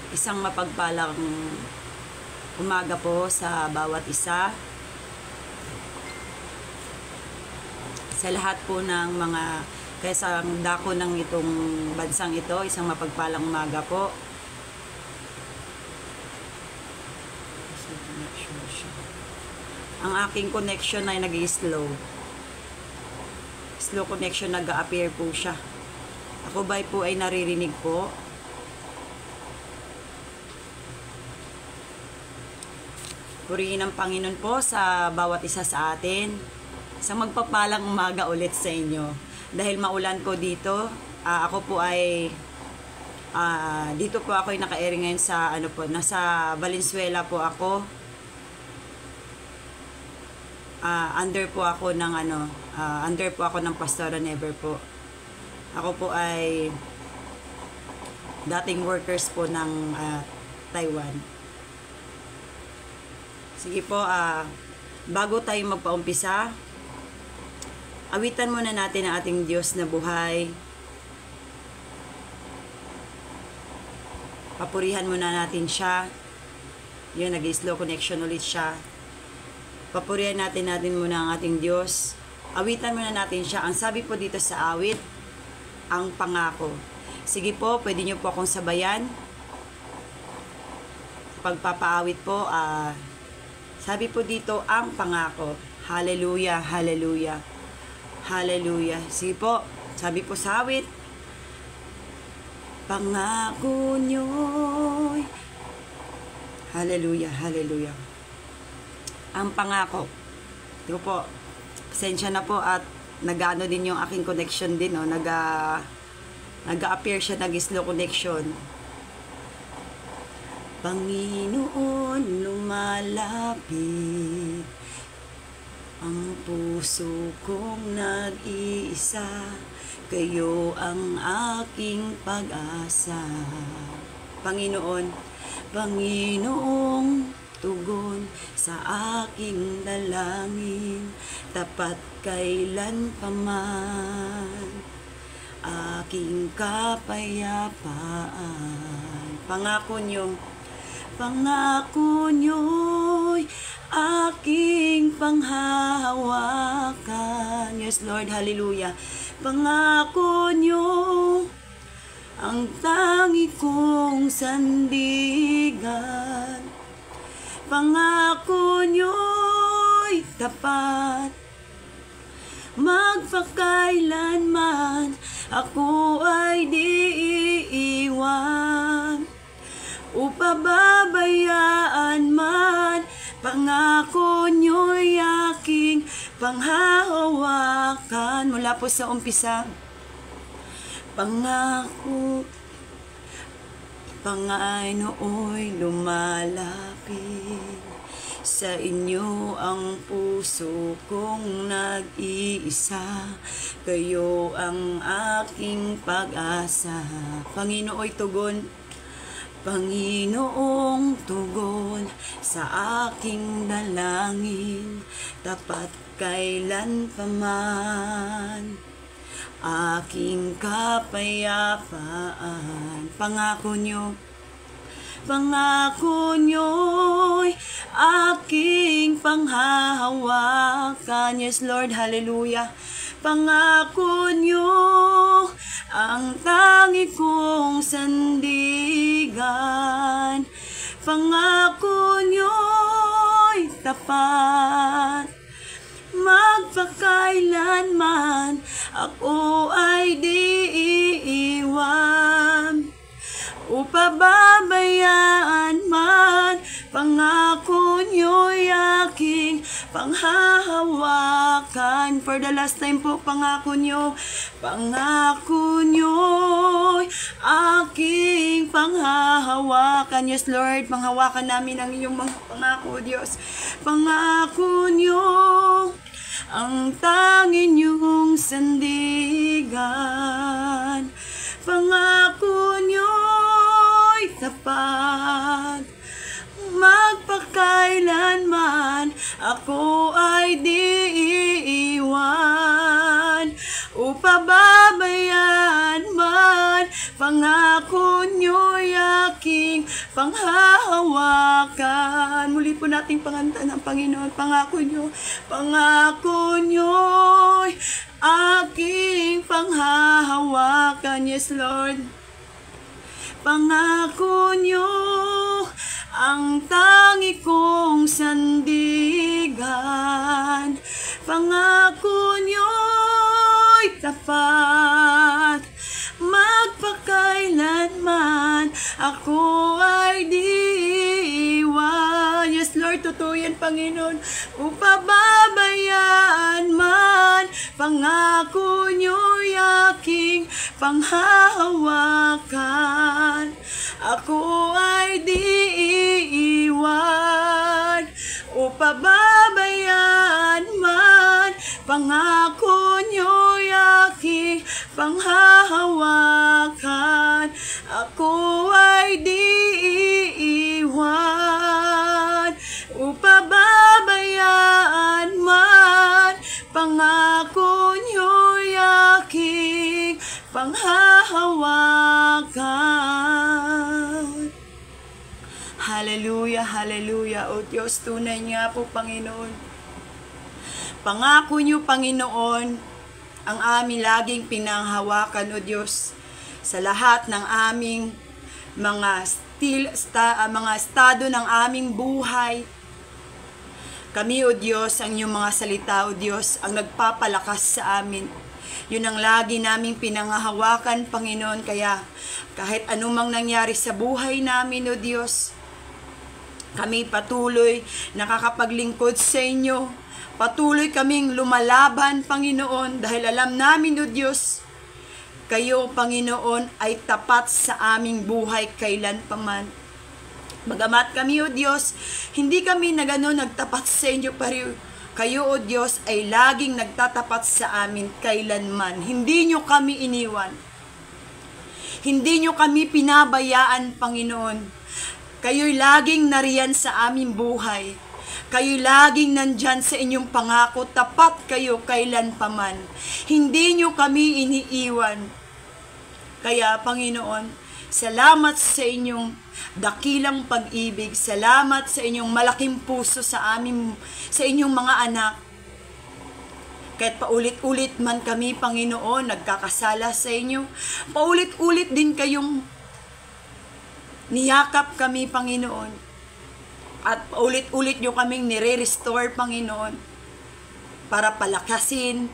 Isang mapagpalang umaga po sa bawat isa. Sa lahat po ng mga kaisang dako ng itong bansang ito, isang mapagpalang umaga po. Ang aking connection ay nag-i-slow. Slow connection, nag-a-appear po siya. Ako ba po ay naririnig po? Purihin ang Panginoon po sa bawat isa sa atin. Isang magpapalang umaga ulit sa inyo. Dahil maulan po dito, ako po ay dito po ako ay naka-airing ngayon sa nasa Valenzuela po ako. Under po ako ng Pastora Never po. Ako po ay dating workers po ng Taiwan. Sige po, bago tayo magpaumpisa, awitan muna natin ang ating Diyos na buhay. Papurihan muna natin siya. Yun, nag-slow connection ulit siya. Papurihan natin muna ang ating Diyos. Awitan muna natin siya. Ang sabi po dito sa awit, ang pangako. Sige po, pwede nyo po akong sabayan. Pagpapaawit po, sabi po dito, ang pangako. Hallelujah, hallelujah, hallelujah. Sige po, sabi po sa awit, pangako nyo'y, hallelujah, hallelujah. Ang pangako. Diba po, pasensya na po at nag-ano din yung aking connection din, no? Nag-a-appear siya, nag-slow connection. Panginoon, lumalapit ang puso kong nag-iisa, kayo ang aking pag-asa. Panginoon, Panginoong tugon sa aking dalangin, tapat kailan pa man aking kapayapaan. Pangako nyo'y aking panghahawakan. Yes, Lord, hallelujah. Pangako nyo ang tangi kong sandigan. Pangako nyo'y tapat, magpakailanman ako ay di iiwan. Upababayaan man, pangako nyo'y aking panghahawakan. Mula po sa umpisa, pangako, Panganooy lumalapit, sa inyo ang puso kong nag-iisa, kayo ang aking pag-asa. Panginooy tugon, Panginoong tugon sa aking dalangin, tapat kailan pa man aking kapayapaan. Pangako nyo'y aking panghahawakan. Yes, Lord, hallelujah. Pangako nyo ang tangi kong sandigan. Pangako nyo'y tapat, magpakailanman ako ay di iiwan. Upababayaan man, pangako nyo'y aking panghahawakan. For the last time po, pangako nyo'y aking panghahawakan. Yes, Lord, panghawakan namin ang iyong mga pangako, Diyos. Pangako nyo ang tangi niyong sandigan. Pangako nyo'y tapat, magpakailanman ako ay di iiwan. Upababayaan man, pangako nyo'y aking panghahawakan. Muli po nating panganta ng Panginoon. Pangako nyo'y aking panghahawakan. Yes, Lord. Pangako nyo ang tangi kong sandigan. Pangako nyo'y tapat, magpakailanman ako ay di iwan. Yes, Lord, totoo yan, Panginoon. Upababayaan man, pangako nyo'y aking panghahawakan. Ako ay di iiwan. Upababayaan man, pangako nyo'y aking panghahawakan. Ako ay di iiwan. Upababayaan man, pangako nyo'y aking panghahawakan. Hallelujah, hallelujah. O Diyos, tunay nga po, Panginoon. Pangako niyo, Panginoon, ang aming laging pinanghawakan, o Diyos, sa lahat ng aming mga estado ng aming buhay. Kami, o Diyos, ang iyong mga salita, o Diyos, ang nagpapalakas sa amin. Yun ang lagi naming pinanghahawakan, Panginoon. Kaya kahit anumang nangyari sa buhay namin, o Diyos, kami patuloy nakakapaglingkod sa inyo. Patuloy kaming lumalaban, Panginoon, dahil alam namin, o Diyos, kayo, Panginoon, ay tapat sa aming buhay kailanpaman. Bagamat kami, o Diyos, hindi kami na gano'n nagtapat sa inyo, pero kayo, o Diyos, ay laging nagtatapat sa amin kailanman. Hindi nyo kami iniwan. Hindi nyo kami pinabayaan, Panginoon. Kayo'y laging nariyan sa aming buhay. Kayo'y laging nandyan sa inyong pangako. Tapat kayo kailanpaman. Hindi nyo kami iniiwan. Kaya, Panginoon, salamat sa inyong dakilang pag-ibig. Salamat sa inyong malaking puso sa inyong mga anak. Kahit paulit-ulit man kami, Panginoon, nagkakasala sa inyo, paulit-ulit din kayong niyakap kami, Panginoon. At paulit-ulit nyo kaming nire-restore, Panginoon, para palakasin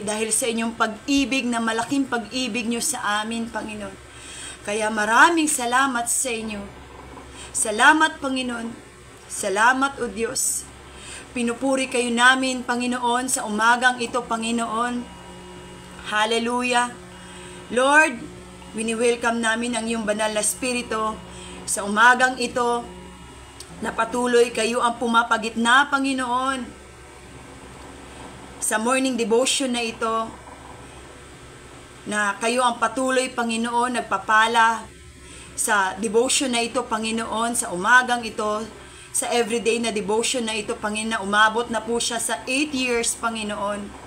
dahil sa inyong pag-ibig na malaking pag-ibig nyo sa amin, Panginoon. Kaya maraming salamat sa inyo. Salamat, Panginoon. Salamat, O Diyos. Pinupuri kayo namin, Panginoon, sa umagang ito, Panginoon. Hallelujah. Lord, wini-welcome namin ang iyong banal na spirito sa umagang ito na patuloy kayo ang pumapagitna, Panginoon, sa morning devotion na ito, na kayo ang patuloy, Panginoon, nagpapala sa devotion na ito, Panginoon, sa umagang ito, sa everyday na devotion na ito, Panginoon, umabot na po siya sa 8 years, Panginoon.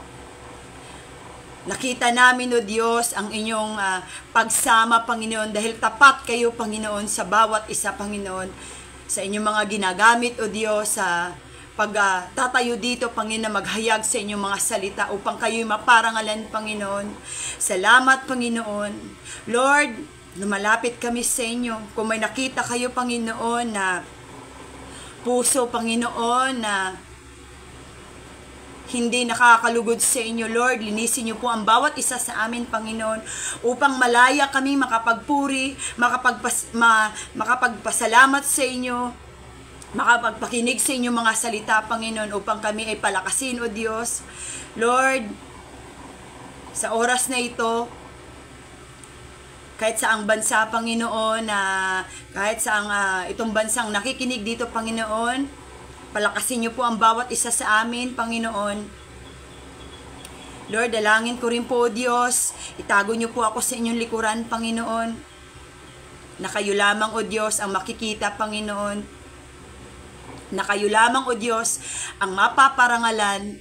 Nakita namin, O Diyos, ang inyong pagsama, Panginoon, dahil tapat kayo, Panginoon, sa bawat isa, Panginoon, sa inyong mga ginagamit, O Diyos, sa pagtatayo dito, Panginoon, maghayag sa inyong mga salita upang kayo'y maparangalan, Panginoon. Salamat, Panginoon. Lord, lumalapit kami sa inyo. Kung may nakita kayo, Panginoon, na puso, Panginoon, na hindi nakakalugod sa inyo, Lord, linisin niyo po ang bawat isa sa amin, Panginoon, upang malaya kami makapagpuri, makapagpasalamat sa inyo, makapagpakinig sa inyong mga salita, Panginoon, upang kami ay palakasin, O Diyos. Lord, sa oras na ito, kahit sa ang bansa, Panginoon, kahit sa itong bansang nakikinig dito, Panginoon, palakasin niyo po ang bawat isa sa amin, Panginoon. Lord, dalangin ko rin po, O Diyos, itago niyo po ako sa inyong likuran, Panginoon, na kayo lamang, O Diyos, ang makikita, Panginoon, na kayo lamang, O Diyos, ang mapaparangalan.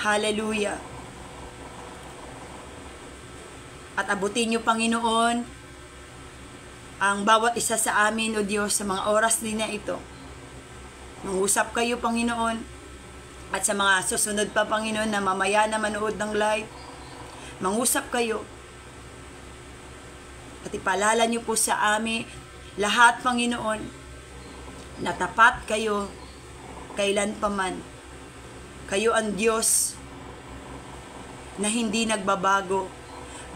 Hallelujah. At abutin niyo, Panginoon, ang bawat isa sa amin, O Diyos, sa mga oras din na ito. Mangusap kayo, Panginoon, at sa mga susunod pa, Panginoon, na mamaya na manood ng live, mangusap kayo. At ipaalala niyo po sa amin, lahat, Panginoon, na tapat kayo kailan pa man. Kayo ang Diyos na hindi nagbabago,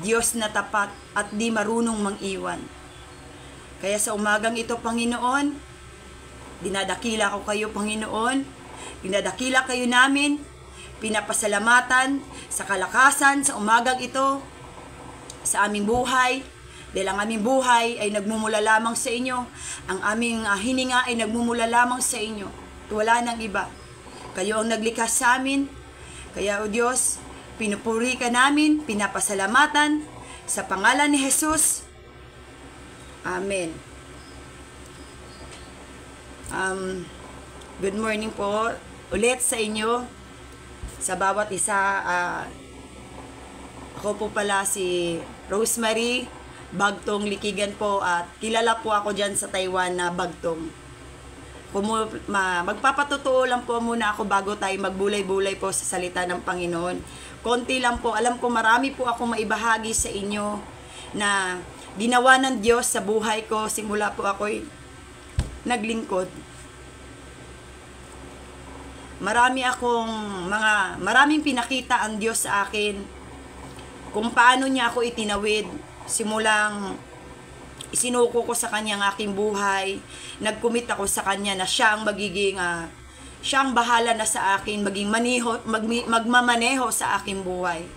Diyos na tapat at di marunong mang-iwan. Kaya sa umagang ito, Panginoon, dinadakila ko kayo, Panginoon, dinadakila kayo namin, pinapasalamatan sa kalakasan sa umagang ito, sa aming buhay, dahil ang aming buhay ay nagmumula lamang sa inyo, ang aming hininga ay nagmumula lamang sa inyo, wala nang iba. Kayo ang naglikas sa amin, kaya O Diyos, pinupuri ka namin, pinapasalamatan, sa pangalan ni Jesus, Amen. Good morning po ulit sa inyo, sa bawat isa. Ako po pala si Rosemary Bagtong Likigan po, at kilala po ako dyan sa Taiwan na Bagtong. Magpapatotoo lang po muna ako bago tayo magbulay-bulay po sa salita ng Panginoon. Konti lang po, alam ko marami po ako maibahagi sa inyo na ginawa ng Diyos sa buhay ko simula po ako'y naglingkod. Maraming pinakita ang Diyos sa akin kung paano niya ako itinawid, simulang isinuko ko sa kanya ang aking buhay, nagkumit ako sa kanya na siya ang magiging siya ang bahala na sa akin, magmamaneho sa aking buhay.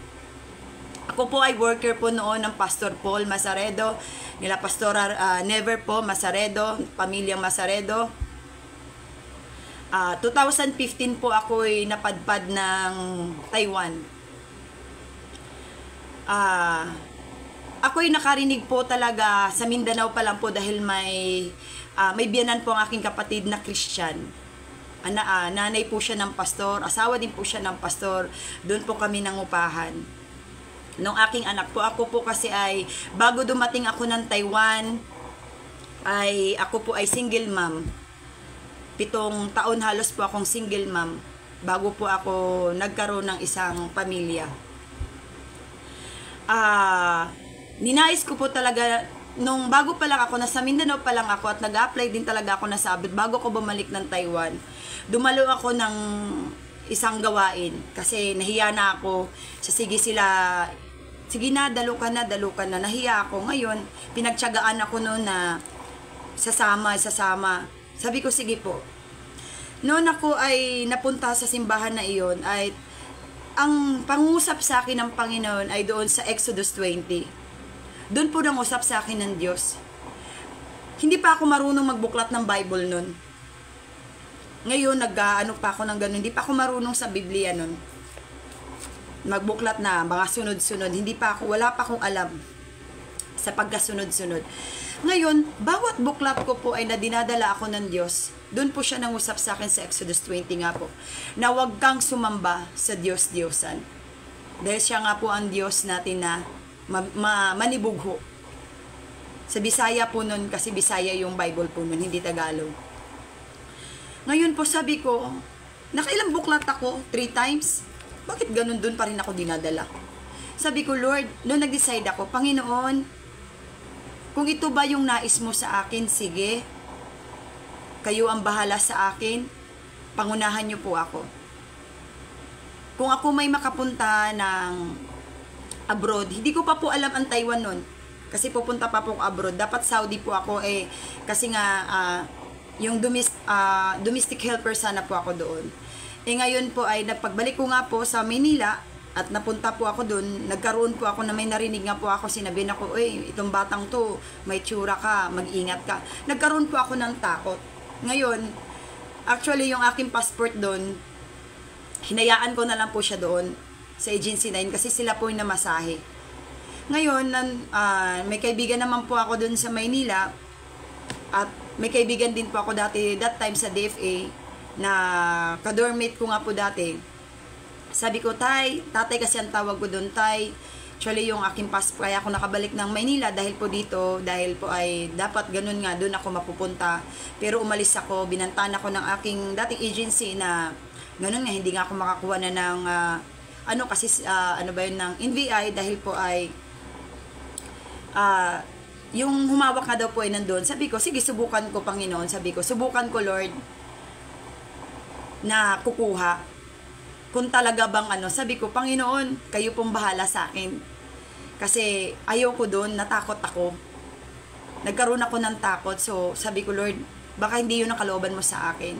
Ako po ay worker po noon ng Pastor Paul Masaredo, nila Pastora Never po Masaredo, pamilyang Masaredo. 2015 po ako'y napadpad ng Taiwan. Ako'y nakarinig po talaga sa Mindanao pa lang po dahil may biyanan po ang aking kapatid na Christian. Nanay po siya ng pastor, asawa din po siya ng pastor, doon po kami nangupahan. Nung aking anak po, ako po kasi ay, bago dumating ako ng Taiwan, ako po ay single mom. 7 taon halos po akong single mom, bago po ako nagkaroon ng isang pamilya. Ninais ko po talaga, nung bago pa lang ako, nasa Mindanao pa lang ako at nag-apply din talaga ako na sa abroad, bago ko bumalik ng Taiwan, dumalo ako ng isang gawain kasi nahiya na ako. Sige na, dalo ka na, nahiya ako. Ngayon, pinagtiyagaan ako noon na sasama. Sabi ko, sige po. Noon ako ay napunta sa simbahan na iyon, ay ang pangusap sa akin ng Panginoon ay doon sa Exodus 20. Doon po nangusap sa akin ng Diyos. Hindi pa ako marunong magbuklat ng Bible noon. Ngayon, nag-ano pa ako ng ganun. Hindi pa ako marunong sa Biblia noon. Magbuklat na, mga sunod-sunod. Wala pa akong alam sa pagkasunod-sunod. Ngayon, bawat buklat ko po ay nadinadala ako ng Diyos. Doon po siya nangusap sa akin sa Exodus 20 nga po, na huwag kang sumamba sa Diyos-Diyosan. Dahil siya nga po ang Diyos natin na manibugho. Sa Bisaya po nun, kasi Bisaya yung Bible po nun, hindi Tagalog. Ngayon po sabi ko, nakailang buklat ako? 3 times? Bakit ganun dun pa rin ako dinadala? Sabi ko, Lord, noon nag-decide ako, Panginoon, kung ito ba yung nais mo sa akin, sige. Kayo ang bahala sa akin. Pangunahan niyo po ako. Kung ako may makapunta ng abroad, hindi ko pa po alam ang Taiwan nun. Kasi pupunta pa po abroad. Dapat Saudi po ako kasi nga yung domestic helper sana po ako doon. Ngayon po ay pagbalik ko nga po sa Manila at napunta po ako doon, nagkaroon po ako na may narinig nga po ako, sinabi na ko, itong batang to, may tsura ka, mag-ingat ka. Nagkaroon po ako ng takot. Ngayon, actually yung aking passport doon, hinayaan ko na lang po siya doon sa agency na yun kasi sila po yung namasahe. Ngayon, may kaibigan naman po ako doon sa Maynila at may kaibigan din po ako dati, that time sa DFA, na ka-dormmate ko nga po dati. Sabi ko, tatay kasi ang tawag ko doon, tay, Actually, yung aking kaya ako nakabalik ng Maynila dahil po dito, dahil po ay dapat ganun nga, doon ako mapupunta. Pero umalis ako, binantaan ako ng aking dating agency na ganun nga, hindi nga ako makakuha na ng, ano ba yun, ng NBI dahil po ay, yung humawak nga daw po ay nandun. Sabi ko, sige, subukan ko, Panginoon. Sabi ko, subukan ko, Lord, na kukuha. Kung talaga bang sabi ko, Panginoon, kayo pong bahala sa akin. Kasi ayaw ko doon, natakot ako. Nagkaroon ako ng takot. So, sabi ko, Lord, baka hindi yun ang kalooban mo sa akin.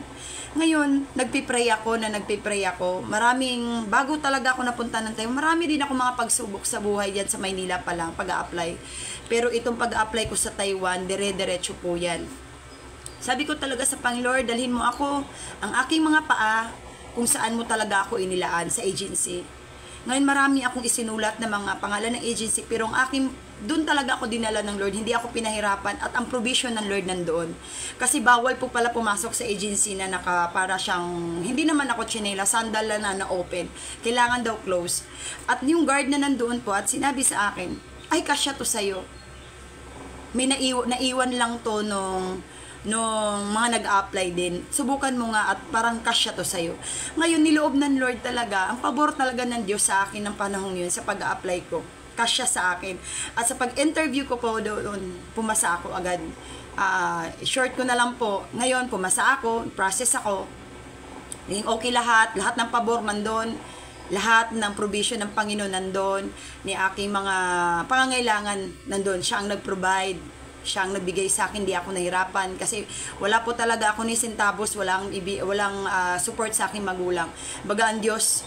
Ngayon, nagpipray ako. Maraming, bago talaga ako napunta ng tayo, marami din ako mga pagsubok sa buhay dyan sa Maynila pa lang, pag-a-apply. Pero itong pag-a-apply ko sa Taiwan, dire-diretso po yan. Sabi ko talaga sa Panginoon, dalhin mo ako, ang aking mga paa, kung saan mo talaga ako inilaan sa agency. Ngayon marami akong isinulat na mga pangalan ng agency, pero ang aking, doon talaga ako dinala ng Lord, hindi ako pinahirapan, at ang provision ng Lord nandoon. Kasi bawal po pala pumasok sa agency na para siyang, hindi naman ako chinela, sandal na open. Kailangan daw close. At yung guard na nandoon po, at sinabi sa akin, ay kasya to sa'yo. May naiwan lang to nung mga nag-a-apply din. Subukan mo nga at parang kasya to sa'yo. Ngayon, niloob ng Lord talaga, ang pabor talaga ng Diyos sa akin ng panahong yun sa pag-a-apply ko. Kasya sa akin. At sa pag-interview ko po doon, pumasa ako agad. Short ko na lang po. Ngayon, pumasa ako, process ako. Okay lahat ng pabor nandun. Lahat ng provision ng Panginoon nandun, ni aking mga pangangailangan nandun. Siya ang nag-provide, siya ang nagbigay sa akin, di ako nahirapan kasi wala po talaga ako ni centavos, walang support sa aking magulang. Baga ang Diyos,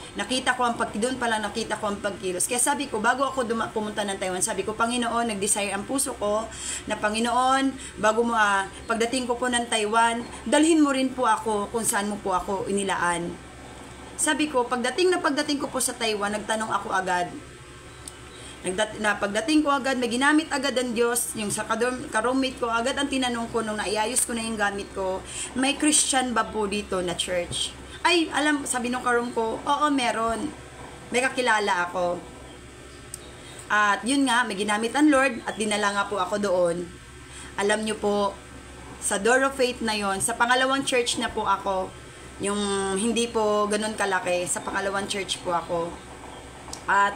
doon pa lang nakita ko ang pagkilos. Kaya sabi ko, bago ako pumunta ng Taiwan, sabi ko, Panginoon, nag-desire ang puso ko na Panginoon, bago mo pagdating ko po ng Taiwan, dalhin mo rin po ako kung saan mo po ako inilaan. Sabi ko, pagdating ko po sa Taiwan, nagtanong ako agad. Pagdating ko agad, may ginamit agad ang Diyos, yung sa ka-roommate ko, agad ang tinanong ko nung naiayos ko na yung gamit ko, may Christian ba po dito na church? Ay, sabi nung ka-room ko, oo, meron. May kakilala ako. At yun nga, may ginamit ang Lord at dinala nga po ako doon. Alam nyo po, sa Door of Faith na yon, sa pangalawang church na po ako, yung hindi po ganun kalaki, sa pangalawang church po ako. At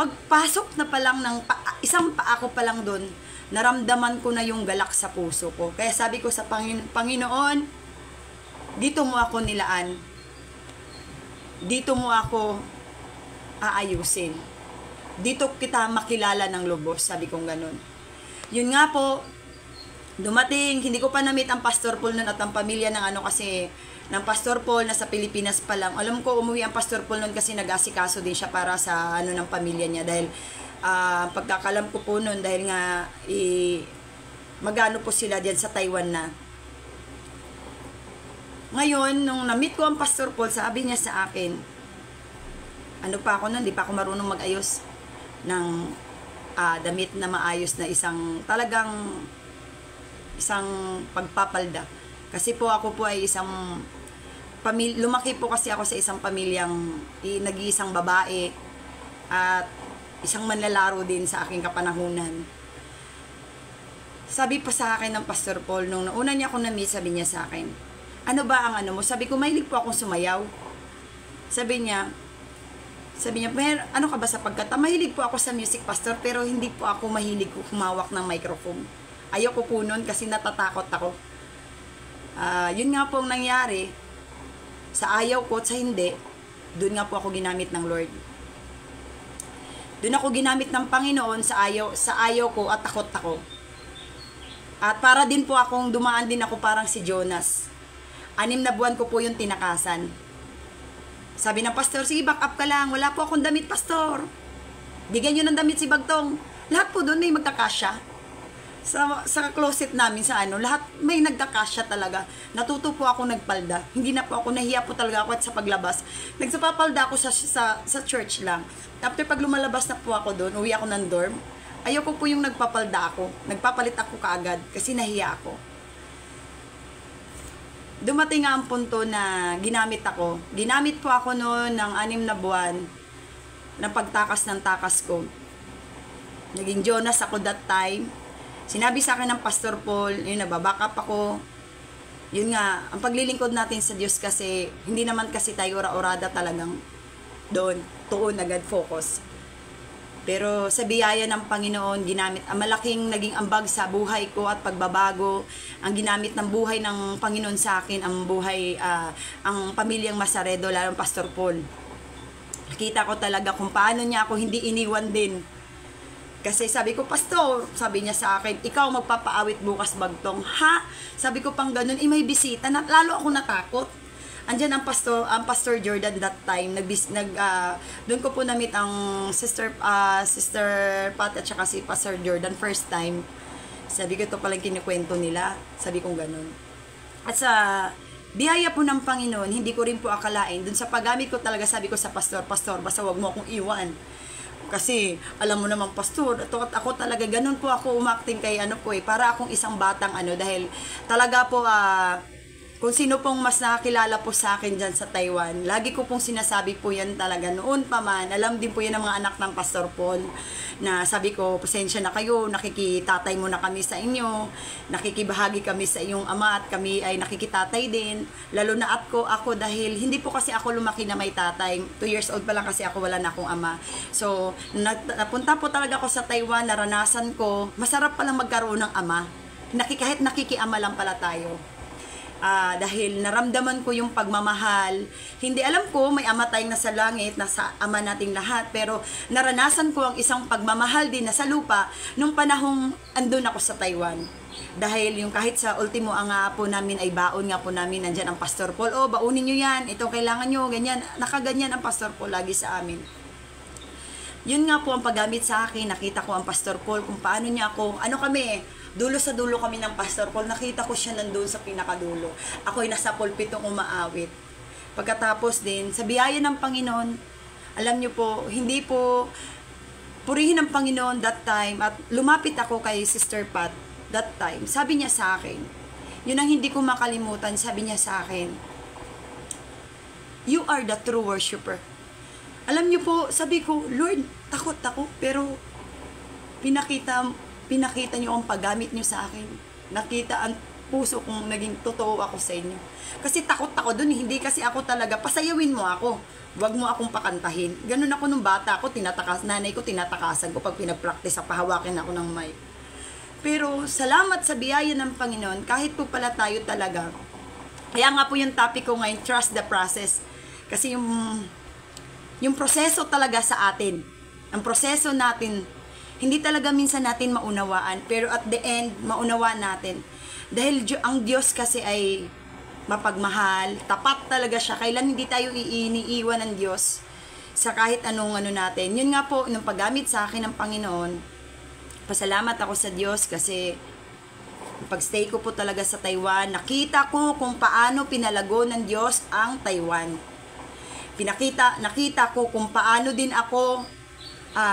pagpasok na pa lang ng isang paa ko pa lang doon, naramdaman ko na yung galak sa puso ko. Kaya sabi ko sa Panginoon, dito mo ako nilaan. Dito mo ako aayusin. Dito kita makilala ng lubos, sabi kong ganun. Yun nga po, dumating, hindi ko pa na-meet ang Pastor Paul nun at ang pamilya ng ng Pastor Paul, nasa Pilipinas pa lang. Alam ko, umuwi ang Pastor Paul nun kasi nag-asikaso din siya para sa ng pamilya niya. Dahil, pagkakalam ko po nun, dahil nga, magano po sila diyan sa Taiwan na. Ngayon, nung na-meet ko ang Pastor Paul, sabi niya sa akin, ano pa ako nun, di pa ako marunong mag-ayos ng damit na maayos na isang pagpapalda. Kasi po ako po ay lumaki po kasi ako sa isang pamilyang nag-iisang babae at isang manlalaro din sa aking kapanahunan. Sabi pa sa akin ng Pastor Paul, nung nauna niya akong na-meet, sabi niya sa akin, ano ba ang mo? Sabi ko, mahilig po akong sumayaw. Sabi niya, ano ka ba sa pagkanta? Mahilig po ako sa music, Pastor, pero hindi po ako mahilig humawak ng microphone. Ayoko po nun kasi natatakot ako. Yun nga po ang nangyari. Sa ayaw ko at sa hindi, doon nga po ako ginamit ng Lord. Doon ako ginamit ng Panginoon sa ayaw ko at takot ako. At para din po dumaan din ako parang si Jonas. 6 na buwan ko po yung tinakasan. Sabi ng pastor, sige, back up ka lang. Wala po akong damit, Pastor. Bigyan nyo ng damit si Bagtong. Lahat po doon may magkakasya. Sa closet namin lahat may nagkakasya talaga. Natuto po ako nagpalda. Hindi na po ako, nahiya po talaga ako at sa paglabas. Nagsapapalda ako sa church lang. After pag lumalabas na po ako doon, uwi ako ng dorm, ayoko po yung nagpapalda ako. Nagpapalit ako kaagad kasi nahiya ako. Dumating nga ang punto na ginamit ako. Ginamit po ako noon ng 6 na buwan na pagtakas ng takas ko. Naging Jonas ako that time. Sinabi sa akin ng Pastor Paul, yun, nababack up ako. Yun nga, ang paglilingkod natin sa Diyos kasi, hindi naman kasi tayo ora-orada talagang doon, tuon agad focus. Pero sa biyaya ng Panginoon, ginamit, ang malaking naging ambag sa buhay ko at pagbabago, ang ginamit ng buhay ng Panginoon sa akin, ang buhay, ang pamilyang Masaredo, lalo Pastor Paul. Nakita ko talaga kung paano niya ako hindi iniwan din. Kasi sabi ko, Pastor, sabi niya sa akin, ikaw magpapaawit bukas bagtong. Ha? Sabi ko pang ganun, may bisita, lalo ako natakot. Andyan ang Pastor Jordan that time, doon ko po na-meet ang Sister Pat at saka si Pastor Jordan first time. Sabi ko, ito palang kinikwento nila. Sabi ko ganun. At sa biyaya po ng Panginoon, hindi ko rin po akalain, doon sa paggamit ko talaga, sabi ko sa Pastor, basta wag mo akong iwan. Kasi, alam mo naman, Pastor, ako talaga, ganun po ako umakting kay para akong isang batang dahil talaga po, kung sino pong mas nakakilala po sa akin dyan sa Taiwan, lagi ko pong sinasabi po yan talaga noon pa man, alam din po yan ng mga anak ng Pastor Paul, na sabi ko, pasensya na kayo, nakikitatay muna kami sa inyo, nakikibahagi kami sa iyong ama at kami ay nakikitatay din, lalo na ako dahil hindi po kasi ako lumaki na may tatay, 2 years old pa lang kasi ako, wala na akong ama. So, napunta po talaga ako sa Taiwan, naranasan ko, masarap palang magkaroon ng ama, kahit nakikiama lang pala tayo. Dahil naramdaman ko yung pagmamahal. Hindi alam ko, may ama tayong nasa langit, nasa ama nating lahat, pero naranasan ko ang isang pagmamahal din nasa lupa nung panahong andun ako sa Taiwan. Dahil yung kahit sa ultimo ang po namin ay baon nga po namin, nandyan ang Pastor Paul, baunin nyo yan, ito kailangan nyo, ganyan, nakaganyan ang Pastor Paul lagi sa amin. Yun nga po ang paggamit sa akin, nakita ko ang Pastor Paul kung paano niya ako, dulo sa dulo kami ng Pastor Paul, nakita ko siya nandun sa pinakadulo. Ako'y nasa pulpitong umaawit. Pagkatapos din, sa biyaya ng Panginoon, alam niyo po, hindi po purihin ng Panginoon that time, at lumapit ako kay Sister Pat that time. Sabi niya sa akin, yun ang hindi ko makalimutan, sabi niya sa akin, you are the true worshiper. Alam niyo po, sabi ko, Lord, takot ako, pero pinakita niyo ang paggamit niyo sa akin. Nakita ang puso kong naging totoo ako sa inyo. Kasi takot ako dun, hindi kasi ako talaga, pasayawin mo ako. Huwag mo akong pakantahin. Ganun ako nung bata ako, nanay ko tinatakasan ko pag pinag-practice, pahawakin ako ng mic. Pero salamat sa biyaya ng Panginoon, kahit po pala tayo talaga. Kaya nga po yung topic ko ngayon, trust the process. Kasi yung proseso talaga sa atin, ang proseso natin, hindi talaga minsan natin maunawaan, pero at the end, maunawaan natin. Dahil ang Diyos kasi ay mapagmahal, tapat talaga siya. Kailan hindi tayo iniiwan ng Diyos sa kahit anong natin. Yun nga po, nung paggamit sa akin ng Panginoon, pasalamat ako sa Diyos kasi pag-stay ko po talaga sa Taiwan, nakita ko kung paano pinalago ng Diyos ang Taiwan. Nakita ko kung paano din ako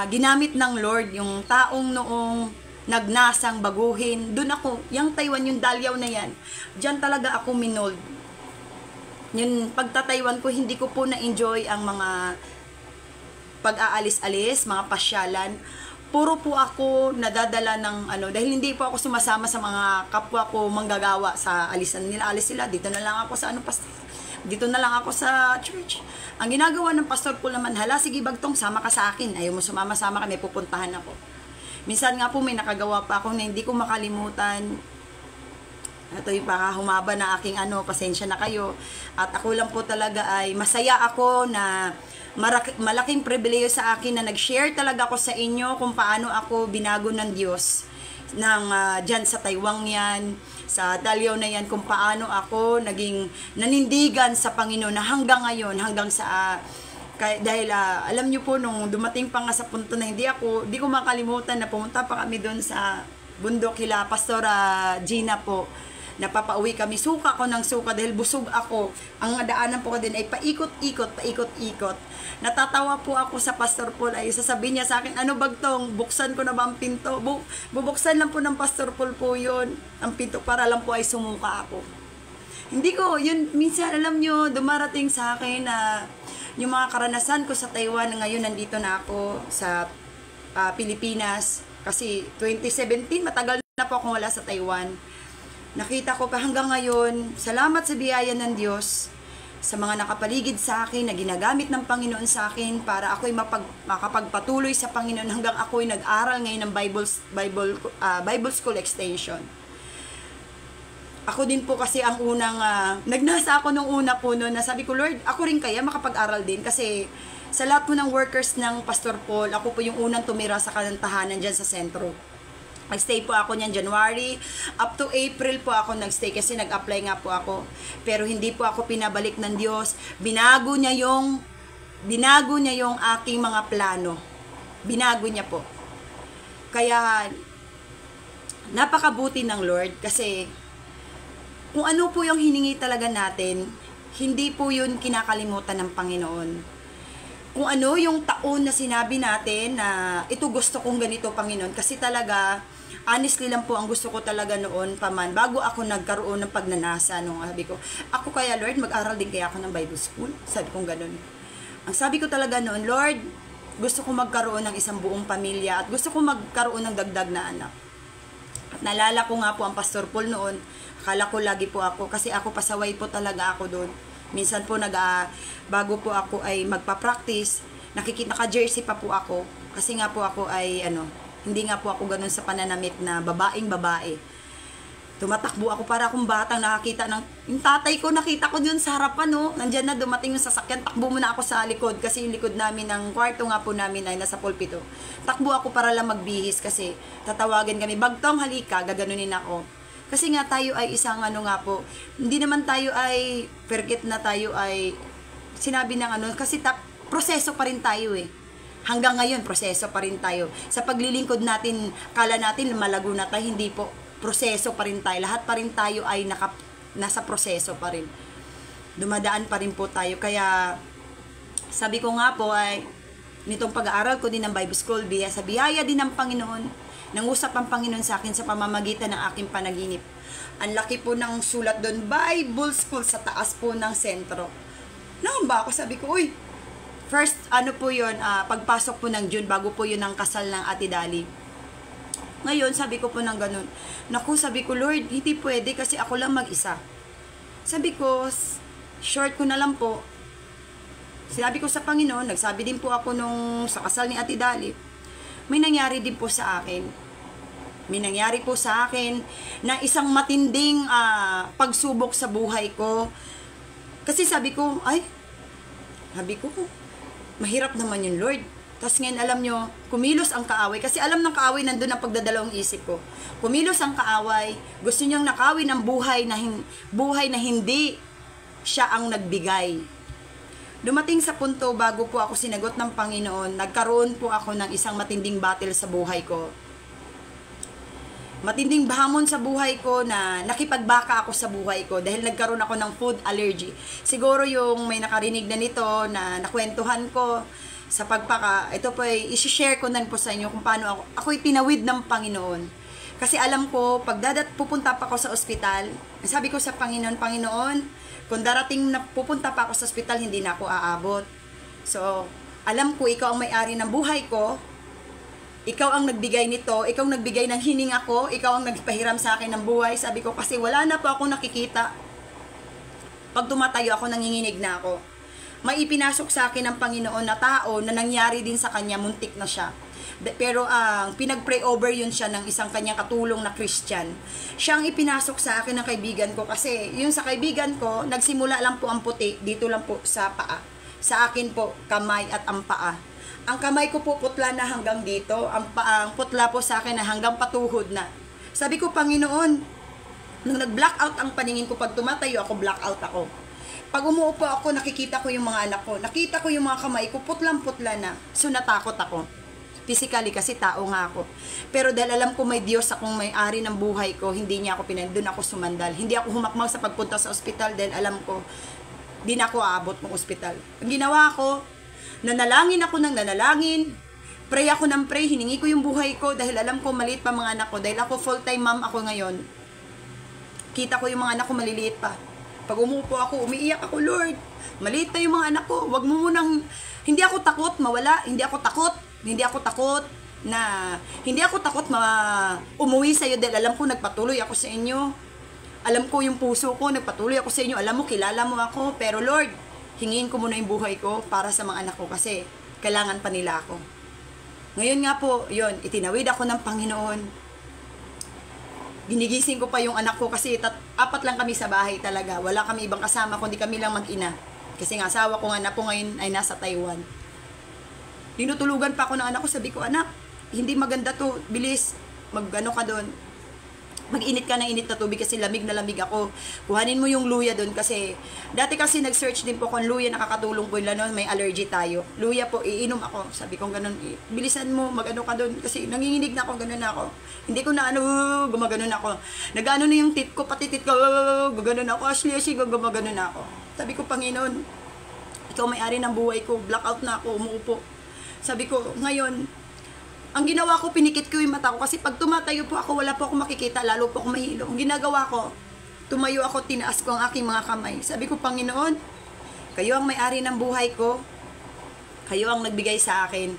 ginamit ng Lord, yung taong noong nagnasang baguhin. Doon ako, yung Taiwan, yung Dalyaw na yan, diyan talaga ako minold. Yung pagta-Taiwan ko, hindi ko po na-enjoy ang mga pag-aalis-alis, mga pasyalan. Puro po ako nadadala ng dahil hindi po ako sumasama sa mga kapwa ko manggagawa sa alisan nila. Alis sila, dito na lang ako sa dito na lang ako sa church. Ang ginagawa ng Pastor Paul naman, hala, sige bagtong, sama ka sa akin. Ayaw mo sumama-sama ka, may pupuntahan ako. Minsan nga po may nakagawa pa ako na hindi ko makalimutan. Ito yung humaba na aking pasensya na kayo. At ako lang po talaga ay masaya ako na malaking pribileyo sa akin na nag-share talaga ako sa inyo kung paano ako binago ng Diyos dyan sa Taiwan yan, sa Dalyaw na yan, kung paano ako naging nanindigan sa Panginoon na hanggang ngayon, hanggang sa dahil alam nyo po, nung dumating pa nga sa punto na hindi ko makalimutan na pumunta pa kami doon sa bundok kila Pastora Gina po, napapauwi kami, suka ko ng suka dahil busog ako. Ang daanan po ko din ay paikot-ikot. Natatawa po ako sa Pastor Paul, ay sasabihin niya sa akin, bagtong, buksan ko na ba ang pinto? Bubuksan lang po ng Pastor Paul po yun, ang pinto, para lang po ay sumuka ako. Hindi ko, yun, minsan alam nyo, dumarating sa akin na yung mga karanasan ko sa Taiwan, ngayon nandito na ako sa Pilipinas. Kasi 2017, matagal na po akong wala sa Taiwan. Nakita ko pa hanggang ngayon, salamat sa biyaya ng Diyos, sa mga nakapaligid sa akin, na ginagamit ng Panginoon sa akin para ako'y makapagpatuloy sa Panginoon hanggang ako'y nag-aral ngayon ng Bible School Extension. Ako din po kasi ang unang, nagnasa ako nung una po noon na sabi ko, Lord, ako rin kaya makapag-aral din kasi sa lahat po ng workers ng Pastor Paul, ako po yung unang tumira sa tahanan dyan sa sentro. Nag-stay po ako niyan January, up to April po ako nag-stay kasi nag-apply nga po ako. Pero hindi po ako pinabalik ng Diyos. Binago niya yung aking mga plano. Binago niya po. Kaya, napakabuti ng Lord kasi kung ano po yung hiningi talaga natin, hindi po yun kinakalimutan ng Panginoon. Kung ano yung taon na sinabi natin na ito gusto kong ganito, Panginoon. Kasi talaga, honestly lang po, ang gusto ko talaga noon paman, bago ako nagkaroon ng pagnanasa, nung sabi ko, ako kaya Lord, mag-aral din kaya ako ng Bible School? Sabi kong ganun. Ang sabi ko talaga noon, Lord, gusto ko magkaroon ng isang buong pamilya at gusto ko magkaroon ng dagdag na anak. At naalala ko nga po ang Pastor Paul noon, akala ko lagi po ako, kasi ako pasaway po talaga ako doon. Minsan po bago po ako ay magpa-practice, naka-jersey pa po ako. Kasi nga po ako ay hindi nga po ako ganun sa pananamit na babaeng babae. Tumatakbo ako para akong batang nakakita yung tatay ko, nakita ko dun sa harapan, Nandyan na dumating yung sasakyan, takbo muna ako sa likod kasi yung likod namin ng kwarto nga po namin ay nasa pulpito. Takbo ako para lang magbihis kasi tatawagin kami, Bagtong halika, gaganunin ako. Kasi nga tayo ay isang nga po, hindi naman tayo ay forget na tayo ay sinabi ng kasi proseso pa rin tayo eh. Hanggang ngayon, proseso pa rin tayo. Sa paglilingkod natin, kala natin malago na tayo, hindi po. Proseso pa rin tayo. Lahat pa rin tayo ay nasa proseso pa rin. Dumadaan pa rin po tayo. Kaya, sabi ko nga po ay, nitong pag-aaral ko din ng Bible School, sa biyaya din ng Panginoon, nangusap ang Panginoon sa akin sa pamamagitan ng aking panaginip. Ang laki po ng sulat doon, Bible School, sa taas po ng sentro. Nangamba ako, sabi ko, uy, first, po yun, pagpasok po ng June, bago po yun ang kasal ng Ate Dali. Ngayon, sabi ko po ng ganun, naku, sabi ko, Lord, hindi pwede kasi ako lang mag-isa. Sabi ko, short ko na lang po. Sinabi ko sa Panginoon, nagsabi din po ako sa kasal ni Ate Dali, may nangyari din po sa akin. May nangyari po sa akin na isang matinding pagsubok sa buhay ko. Kasi sabi ko, mahirap naman yun, Lord. Tapos ngayon, alam nyo, kumilos ang kaaway. Kasi alam ng kaaway, nandun ang pagdadalawang isip ko. Kumilos ang kaaway, gusto niyang nakawin ang buhay na hindi siya ang nagbigay. Dumating sa punto, bago po ako sinagot ng Panginoon, nagkaroon po ako ng isang matinding battle sa buhay ko. Matinding hamon sa buhay ko na nakipagbaka ako sa buhay ko dahil nagkaroon ako ng food allergy. Siguro yung may nakarinig na nito na nakwentuhan ko sa pagpaka, ito po ay isi-share ko na po sa inyo kung paano ako'y tinawid ng Panginoon. Kasi alam ko, pupunta pa ako sa ospital, sabi ko sa Panginoon, Panginoon, kung darating na pupunta pa ako sa ospital, hindi na ako aabot. So, alam ko, ikaw ang may-ari ng buhay ko, ikaw ang nagbigay nito, ikaw ang nagbigay ng hininga ko, ikaw ang nagpahiram sa akin ng buhay. Sabi ko, kasi wala na po ako nakikita. Pag tumatayo ako, nanginginig na ako. May ipinasok sa akin ng Panginoon na tao na nangyari din sa kanya, muntik na siya. Pero pinag-pray over yun siya ng isang kanyang katulong na Christian. Siya ang ipinasok sa akin ng kaibigan ko kasi yung sa kaibigan ko, nagsimula lang po ang puti, dito lang po sa paa. Sa akin po, kamay at ang paa. Ang kamay ko po putla na hanggang dito, ang putla po sa akin na hanggang patuhod na. Sabi ko, Panginoon, nung nag-blackout ang paningin ko, pag tumatayo ako, blackout ako. Pag umuupo ako, nakikita ko yung mga anak ko, nakita ko yung mga kamay ko, putlang-putla na. So natakot ako. Physically kasi tao nga ako. Pero dahil alam ko may Diyos akong may-ari ng buhay ko, hindi niya ako doon ako sumandal. Hindi ako humakmang sa pagpunta sa ospital dahil alam ko, di na ako aabot ng ospital. Ang ginawa ko, nanalangin ako ng nanalangin, pray ako ng pray, hiningi ko yung buhay ko dahil alam ko maliit pa mga anak ko. Dahil ako full-time mom ako ngayon, kita ko yung mga anak ko maliliit pa. Pag umupo ako, umiiyak ako, Lord, maliit na yung mga anak ko, wag mo munang, hindi ako takot mawala, hindi ako takot na hindi ako takot umuwi sa iyo dahil alam ko nagpatuloy ako sa inyo. Alam ko yung puso ko, nagpatuloy ako sa inyo. Alam mo, kilala mo ako. Pero Lord, hingin ko muna yung buhay ko para sa mga anak ko kasi kailangan pa nila ako. Ngayon nga po, yun, itinawid ako ng Panginoon. Ginigising ko pa yung anak ko kasi apat lang kami sa bahay talaga. Wala kami ibang kasama kundi kami lang mag-ina. Kasi nga asawa ko nga na po ngayon ay nasa Taiwan. Tinutulugan pa ako ng anak ko. Sabi ko, anak, hindi maganda to. Bilis, mag-ano ka doon. Mag-init ka ng init na tubig kasi lamig na lamig ako. Kuhanin mo yung luya doon kasi dati kasi nag-search din po kung luya nakakatulong po yun, may allergy tayo. Luya po, iinom ako. Sabi ko ganun, bilisan mo, mag-ano ka doon kasi nanginginig na ako, ganun na ako. Hindi ko na gumaganon ako. Nag-ano na yung tit ko, pati tit ko, gumaganon ako. Ashley, gumaganon na ako. Sabi ko, Panginoon, ikaw may-ari ng buhay ko, blackout na ako, umuupo. Sabi ko, ngayon, ang ginawa ko, pinikit ko yung mata ko kasi pag tumatayo po ako, wala po ako makikita, lalo po ako mahilo. Ang ginagawa ko, tumayo ako, tinaas ko ang aking mga kamay. Sabi ko, Panginoon, kayo ang may-ari ng buhay ko. Kayo ang nagbigay sa akin.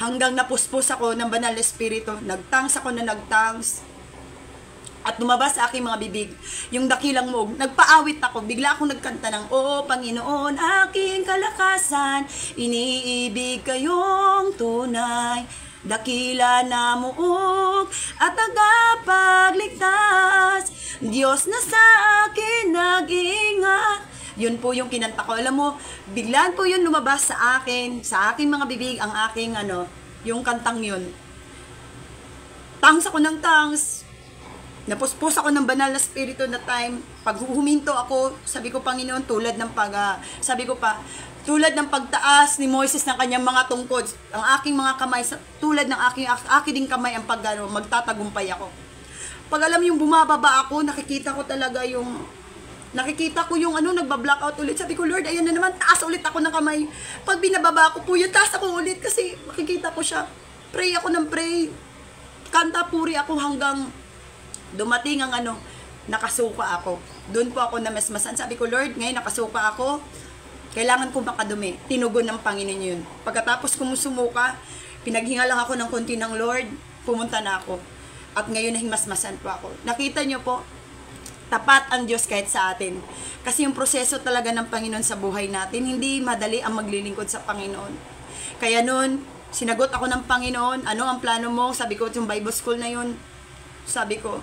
Hanggang napuspos ako ng banal na espiritu. Nagtangs ako na nagtangs. At lumabas sa aking mga bibig, yung dakilang moog, nagpaawit ako, bigla akong nagkanta ng, Oo, Panginoon, aking kalakasan, iniibig kayong tunay, dakila na muog, at tagapagligtas, Diyos na sa akin nag-iingat. Yun po yung kinanta ko. Alam mo, biglaan po yun lumabas sa akin, sa aking mga bibig, ang aking, yung kantang yun. Tangs ako ng tangs. Napuspos ako ng banal na spirito na time. Pag huminto ako, sabi ko, Panginoon, tulad ng tulad ng pagtaas ni Moises ng kanyang mga tungkod, ang aking mga kamay, tulad ng aking ding kamay, ang magtatagumpay ako. Pag alam yung bumababa ako, nakikita ko yung nagba-blackout ulit. Sabi ko, Lord, ayan na naman, taas ulit ako ng kamay. Pag binababa ko po yun, taas ako ulit kasi makikita ko siya. Pray ako ng pray. Kanta puri ako hanggang dumating ang nakasuka ako. Doon po ako namesmasan. Sabi ko, Lord, ngayon nakasuka ako, kailangan ko makadumi. Tinugon ng Panginoon yun. Pagkatapos kong sumuka, pinaghinga lang ako ng konti ng Lord, pumunta na ako. At ngayon nahimasmasan po ako. Nakita nyo po, tapat ang Diyos kahit sa atin. Kasi yung proseso talaga ng Panginoon sa buhay natin, hindi madali ang maglilingkod sa Panginoon. Kaya noon, sinagot ako ng Panginoon, ano ang plano mo? Sabi ko, yung Bible school na yun, sabi ko,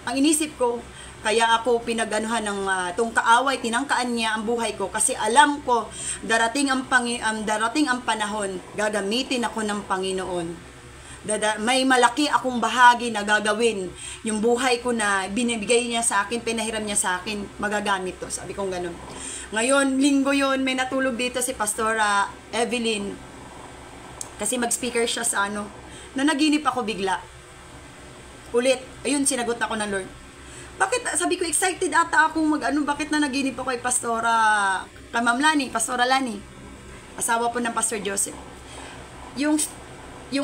ang inisip ko, kaya ako pinaganuhan ng tong kaaway, tinangkaan niya ang buhay ko kasi alam ko darating ang panahon, gagamitin ako ng Panginoon. May malaki akong bahagi na gagawin. Yung buhay ko na binibigay niya sa akin, pinahiram niya sa akin, magagamit to. Sabi kong ganun. Ngayon, linggo yun, may natulog dito si Pastora Evelyn. Kasi mag-speaker siya sa nanaginip ako bigla. Ulit, ayun, sinagot ako ng Lord. Bakit, sabi ko, excited ata akong bakit na naginip ako kay Pastora Lani, asawa po ng Pastor Joseph. Yung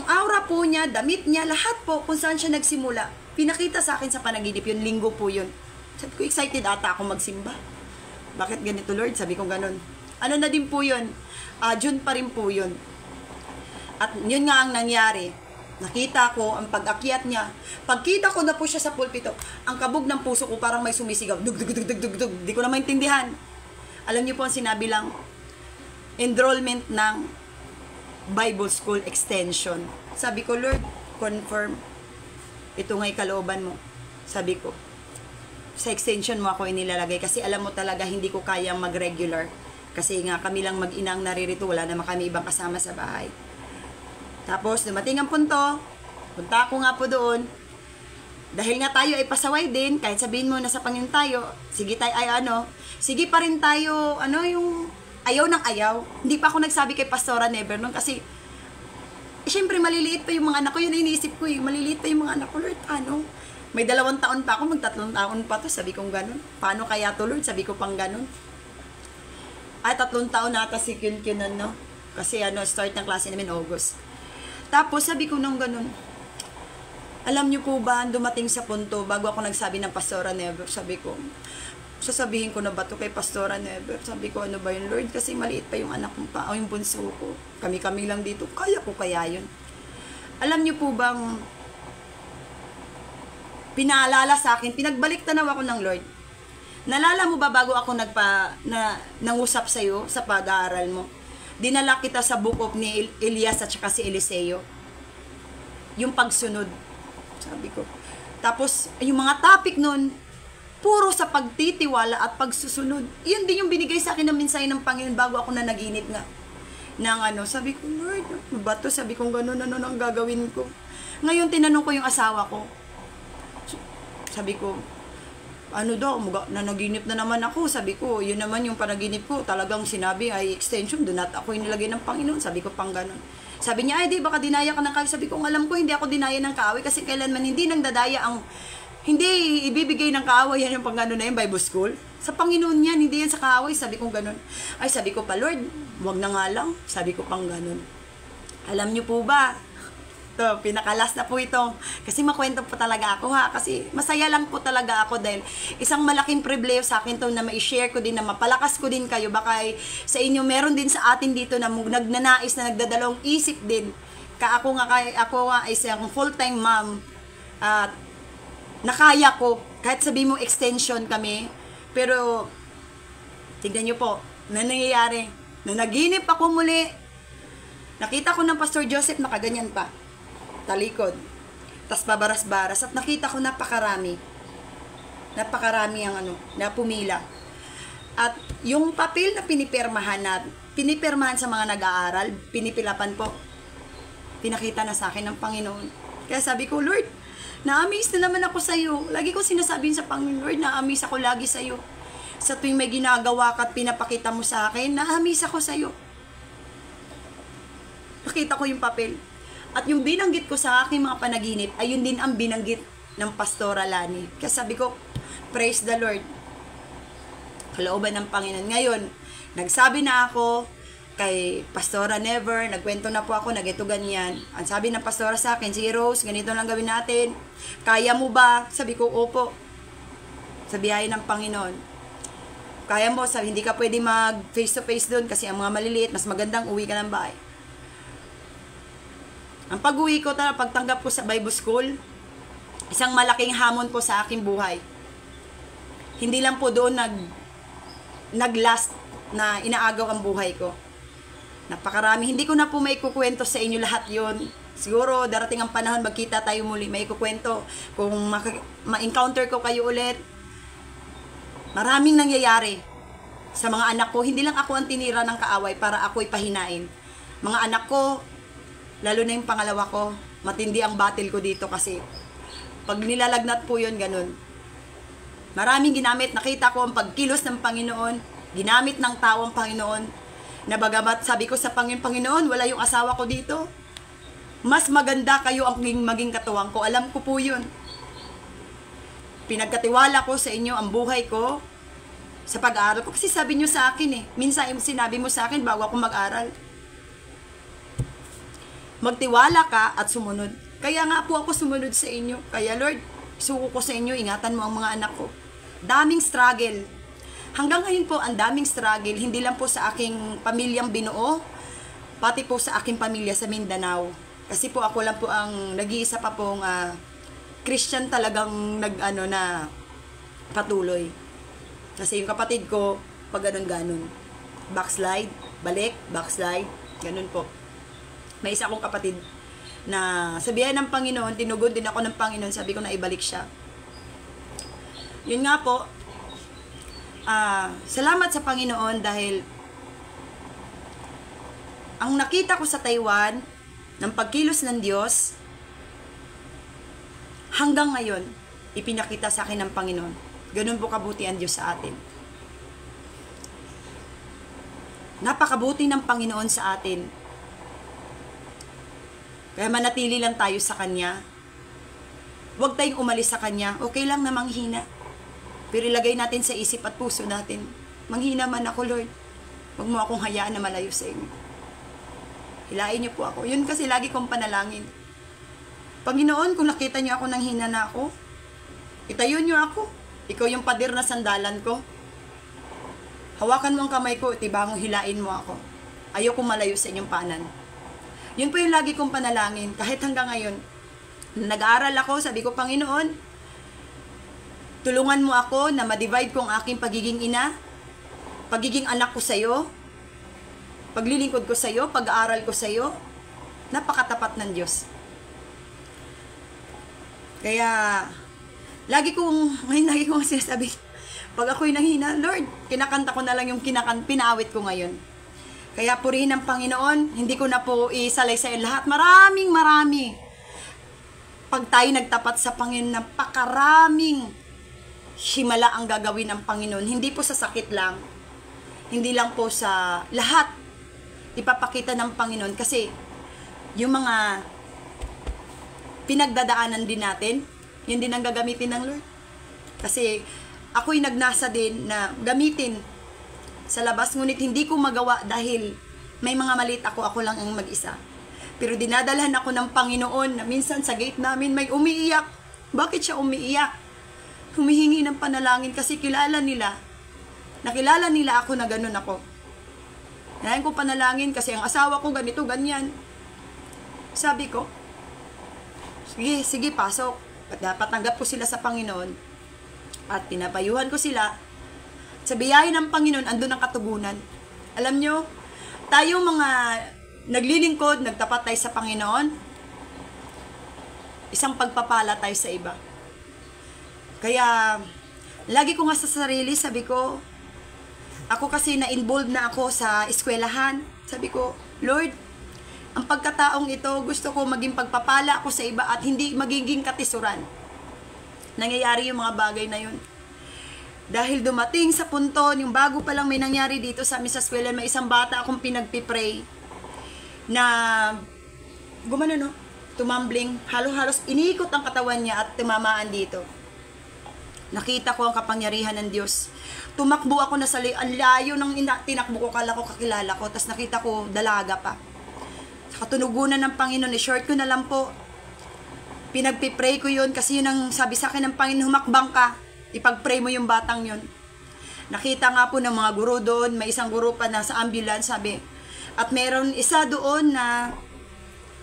aura po niya, damit niya, lahat po, kung saan siya nagsimula, pinakita sa akin sa panaginip, yun, linggo po yun. Sabi ko, excited ata akong magsimba. Bakit ganito, Lord? Sabi ko ganun. Ano na din po yun? June pa rin po yun. At yun nga ang nangyari. Nakita ko ang pag-akyat niya. Pagkita ko na po siya sa pulpito, ang kabog ng puso ko parang may sumisigaw. Dug, dug, dug, dug, dug, dug. Di ko na maintindihan. Alam niyo po ang sinabi lang, enrollment ng Bible School Extension. Sabi ko, Lord, confirm. Ito nga'y kalooban mo. Sabi ko, sa extension mo ako inilalagay kasi alam mo talaga hindi ko kayang mag-regular. Kasi nga kami lang mag-inang naririto, wala naman kami ibang kasama sa bahay. Tapos, dumating ang punta ako nga po doon. Dahil nga tayo ay pasaway din, kahit sabihin mo na sa Panginoon tayo, sige tayo sige pa rin tayo, yung ayaw ng ayaw. Hindi pa ako nagsabi kay Pastora Never noon kasi, syempre maliliit pa yung mga anak ko, yun iniisip ko maliliit pa yung mga anak ko, Lord, may 2 taon pa ako, mag 3 taon pa to, sabi kong ganun. Paano kaya to, Lord? Sabi ko pang ganun. Ay, 3 taon na ata si Kyun-Kyunan, no? Kasi start ng klase namin August. Tapos sabi ko nung ganun, alam niyo po ba, dumating sa punto, bago ako nagsabi ng Pastora Never, sabi ko, sasabihin ko na ba to kay Pastora Never? Sabi ko, ano ba yun, Lord? Kasi maliit pa yung anak ko pa, o yung bunso ko. Kami-kami lang dito, kaya ko kaya yun. Alam niyo po bang pinaalala sa akin, pinagbalik tanaw ako ng Lord. Nalala mo ba bago ako nangusap sa iyo sa pag-aaral mo? Dinala kita sa book of ni Elias at saka si Eliseo. Yung pagsunod, sabi ko. Tapos, yung mga topic nun, puro sa pagtitiwala at pagsusunod. Yun din yung binigay sa akin ng mensahe ng Panginoon bago ako na naginip nga. Sabi ko, Lord, ano ba to? Sabi ko, ganun, ano ang gagawin ko? Ngayon, tinanong ko yung asawa ko. Sabi ko, ano daw, naginip na naman ako. Sabi ko, yun naman yung panaginip ko. Talagang sinabi ay extension, doon at ako yung nilagay ng Panginoon. Sabi ko, pang ganun. Sabi niya, ay di, baka dinaya ka ng kaaway. Sabi ko, alam ko, hindi ako dinaya ng kaaway kasi kailanman hindi nang dadaya ang, hindi ibibigay ng kaaway yan yung pang gano'n na yung Bible School. Sa Panginoon yan, hindi yan sa kaaway. Sabi ko, ganun. Ay, sabi ko pa, Lord, wag na nga lang. Sabi ko, pang ganun. Alam niyo po ba, ito, pinakalas na po ito. Kasi makwento po talaga ako ha. Kasi masaya lang po talaga ako dahil isang malaking privilege sa akin to na ma-share ko din, na mapalakas ko din kayo. Baka sa inyo meron din sa atin dito na nagnanais na nagdadalawang isip din. Ako nga ay isang full-time mom. At nakaya ko, kahit sabi mo extension kami. Pero tignan nyo po, na nangyayari. Nanaginip ako muli. Nakita ko ng Pastor Joseph nakaganyan pa. Talikod. Tas pabaras-baras. At nakita ko napakarami. Napakarami ang na pumila. At yung papel na pinipirmahan sa mga nag-aaral, pinipilapan po. Pinakita na sa akin ng Panginoon. Kaya sabi ko, Lord, na-amaze na naman ako sa iyo. Lagi ko sinasabihin sa Panginoon, Lord, na-amaze ako lagi sa iyo. Sa tuwing may ginagawa ka at pinapakita mo sa akin, na-amaze ako sa iyo. Nakita ko yung papel. At yung binanggit ko sa aking mga panaginip, ay yun din ang binanggit ng Pastora Lani. Kaya sabi ko, praise the Lord. Kalooban ng Panginoon. Ngayon, nagsabi na ako kay Pastora Never, nagkwento na po ako, nagito ganyan. Ang sabi ng Pastora sa akin, sige Rose, ganito lang gawin natin. Kaya mo ba? Sabi ko, opo. Sa biyaya ng Panginoon. Kaya mo, sabi, hindi ka pwede mag face to face doon kasi ang mga maliliit, mas magandang uwi ka ng bahay. Ang pag-uwi ko, pagtanggap ko sa Bible School, isang malaking hamon po sa aking buhay. Hindi lang po doon nag-last na inaagaw ang buhay ko. Napakarami. Hindi ko na po maikukwento sa inyo lahat yon. Siguro darating ang panahon, magkita tayo muli, maikukwento. Kung ma-encounter ko kayo ulit, maraming nangyayari sa mga anak ko. Hindi lang ako ang tinira ng kaaway para ako'y pahinain. Mga anak ko, lalo na yung pangalawa ko, matindi ang battle ko dito kasi pag nilalagnat po yun, ganun. Maraming ginamit, nakita ko ang pagkilos ng Panginoon, ginamit ng tao ang Panginoon, na bagamat sabi ko sa Panginoon, wala yung asawa ko dito. Mas maganda kayo ang maging katuwang ko, alam ko po yun. Pinagkatiwala ko sa inyo ang buhay ko sa pag-aaral ko, kasi sabi nyo sa akin minsan sinabi mo sa akin bago ako mag-aral, magtiwala ka at sumunod. Kaya nga po ako sumunod sa inyo. Kaya Lord, suko ko sa inyo, ingatan mo ang mga anak ko. Daming struggle. Hanggang ngayon po, ang daming struggle. Hindi lang po sa aking pamilyang binuo, pati po sa aking pamilya sa Mindanao. Kasi po ako lang po ang nag-iisa pa pong Christian talagang na patuloy. Kasi yung kapatid ko, pag ganun-ganun. Backslide, balik, backslide, ganun po. May isa akong kapatid na sabihan ng Panginoon, tinugod din ako ng Panginoon, sabi ko na ibalik siya. Yun nga po, salamat sa Panginoon dahil ang nakita ko sa Taiwan, ng pagkilos ng Diyos, hanggang ngayon, ipinakita sa akin ng Panginoon. Ganun po kabuti ang Diyos sa atin. Napakabuti ng Panginoon sa atin. Kaya manatili lang tayo sa Kanya. Huwag tayong umalis sa Kanya. Okay lang na manghina. Pero ilagay natin sa isip at puso natin, manghina man ako, Lord. Huwag mo akong hayaan na malayo sa inyo. Hilain niyo po ako. Yun kasi lagi kong panalangin. Panginoon, kung nakita niyo ako nang hina na ako, itayo niyo ako. Ikaw yung pader na sandalan ko. Hawakan mo ang kamay ko, itibangong hilain mo ako. Ayoko malayo sa inyong paanan. Yun po yung lagi kong panalangin. Kahit hanggang ngayon, nag-aaral ako, sabi ko, Panginoon, tulungan mo ako na ma-divide ko ang aking pagiging ina, pagiging anak ko sa'yo, paglilingkod ko sa'yo, pag-aaral ko sa'yo. Napakatapat ng Diyos. Kaya, lagi kong sinasabi, pag ako'y nanghina, Lord, kinakanta ko na lang yung pinaawit ko ngayon. Kaya purihin ng Panginoon, hindi ko na po isalaysay lahat. Marami. Pag tayo nagtapat sa Panginoon, napakaraming himala ang gagawin ng Panginoon. Hindi po sa sakit lang. Hindi lang po sa lahat. Ipapakita ng Panginoon. Kasi yung mga pinagdadaanan din natin, yun din ang gagamitin ng Lord. Kasi ako'y nagnasa din na gamitin sa labas, ngunit hindi ko magawa dahil may mga maliit ako lang ang mag-isa. Pero dinadalhan ako ng Panginoon na minsan sa gate namin may umiiyak. Bakit siya umiiyak? Humihingi ng panalangin kasi nakilala nila ako na ganun ako. Kailangan ko panalangin kasi ang asawa ko ganito, ganyan. Sabi ko, sige, pasok. Patanggap ko sila sa Panginoon at pinapayuhan ko sila. Sa biyaya ng Panginoon, andun ang katugunan. Alam nyo, tayo mga naglilingkod, nagtapat tayo sa Panginoon, isang pagpapala tayo sa iba. Kaya, lagi ko nga sa sarili, sabi ko, ako kasi na-involved na ako sa eskwelahan. Sabi ko, Lord, ang pagkataong ito, gusto ko maging pagpapala ako sa iba at hindi magiging katisuran. Nangyayari yung mga bagay na yun. Dahil dumating sa punto, yung bago pa lang may nangyari dito sa amin sa eskwela, may isang bata akong pinagpipray na tumambling, halos iniikot ang katawan niya at tumamaan dito. Nakita ko ang kapangyarihan ng Diyos. Tumakbo ako na sa ang layo ng tinakbo ko, kala ko kakilala ko, tapos nakita ko dalaga pa. Sa katunugunan ng Panginoon, i-short ko na lang po. Pinagpipray ko yun kasi yun ang sabi sa akin ng Panginoon, humakbang ka. Ipag-pray mo yung batang yun. Nakita nga po ng mga guro doon, may isang guro pa na sa ambulance, sabi. At meron isa doon na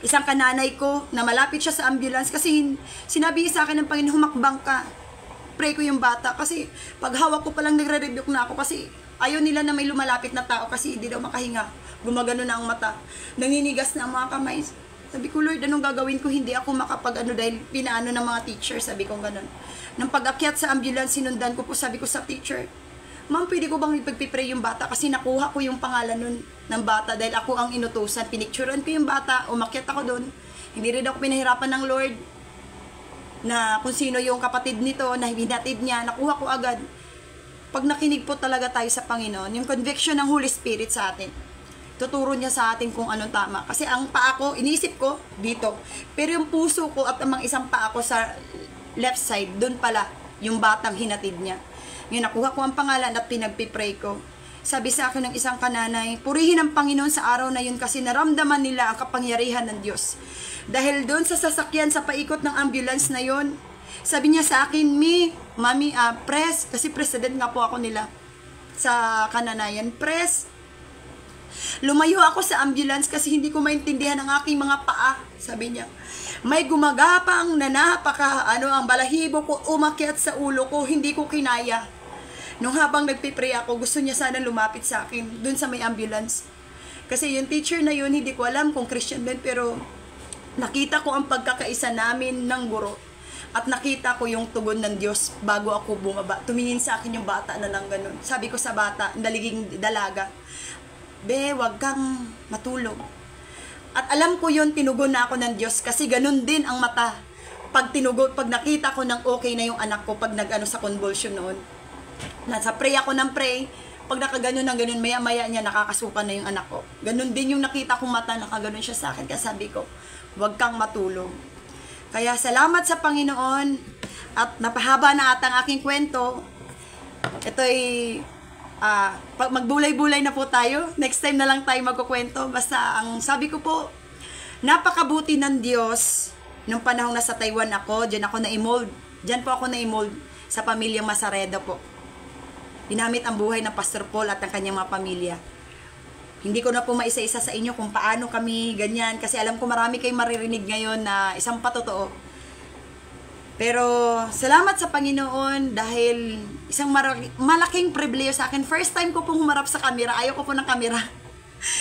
isang kananay ko na malapit siya sa ambulance kasi sinabi sa akin ng Panginoon, humakbang ka. Pray ko yung bata kasi pag hawak ko palang nagre-rebuke na ako kasi ayaw nila na may lumalapit na tao kasi hindi daw makahinga. Gumagano na ang mata. Naninigas na ang mga kamay. Sabi ko, Lord, anong gagawin ko? Hindi ako dahil pinaano ng mga teacher, sabi ko ganun. Nang pag-akyat sa ambulance, sinundan ko po, sabi ko sa teacher, Ma'am, pwede ko bang ipagpipray yung bata? Kasi nakuha ko yung pangalan nun ng bata dahil ako ang inutusan. Pinicturean ko yung bata, umakyat ako doon. Hindi rin ako pinahirapan ng Lord na kung sino yung kapatid nito, na hinatid niya, nakuha ko agad. Pag nakinig po talaga tayo sa Panginoon, yung conviction ng Holy Spirit sa atin, tuturo niya sa atin kung anong tama. Kasi ang paa ko, iniisip ko, dito. Pero yung puso ko at ang isang paa ko sa left side, doon pala yung batang hinatid niya. Ngayon, nakuha ko ang pangalan at pinagpipray ko. Sabi sa akin ng isang kananay, purihin ang Panginoon sa araw na yun kasi naramdaman nila ang kapangyarihan ng Diyos. Dahil doon sa sasakyan, sa paikot ng ambulance na yun, sabi niya sa akin, Mami, press, kasi president nga po ako nila sa kananayan, press. Lumayo ako sa ambulance kasi hindi ko maintindihan ang aking mga paa, sabi niya. May gumagapang na ang balahibo ko umakyat sa ulo ko, hindi ko kinaya. Nung habang nagpipray ako, gusto niya sana lumapit sa akin dun sa may ambulance. Kasi yung teacher na yun, hindi ko alam kung Christian din, pero nakita ko ang pagkakaisa namin ng guro. At nakita ko yung tugon ng Diyos bago ako bumaba. Tumingin sa akin yung bata na lang ganun. Sabi ko sa bata, daliging dalaga, Be, wag kang matulog. At alam ko yun, tinugon na ako ng Diyos kasi ganun din ang mata. Pag nakita ko ng okay na yung anak ko, pag sa convulsion noon. Nasa pray ako ng pray, pag nakaganon ng ganun, maya-maya niya nakakasukan na yung anak ko. Ganun din yung nakita kong mata, nakaganon siya sa akin. Kaya sabi ko, wag kang matulog. Kaya salamat sa Panginoon at napahaba na atang aking kwento. Ito'y magbulay-bulay na po tayo. Next time na lang tayo magkukwento. Basta ang sabi ko po, napakabuti ng Diyos. Nung panahon nasa Taiwan ako, diyan po ako na-imold sa pamilyang Masaredo po. Ginamit ang buhay ng Pastor Paul at ang kanyang mga pamilya. Hindi ko na po maisa-isa sa inyo kung paano kami ganyan, kasi alam ko marami kayong maririnig ngayon na isang patotoo. Pero salamat sa Panginoon dahil isang malaking pribilehyo sa akin. First time ko pong humarap sa camera. Ayaw ko po ng camera.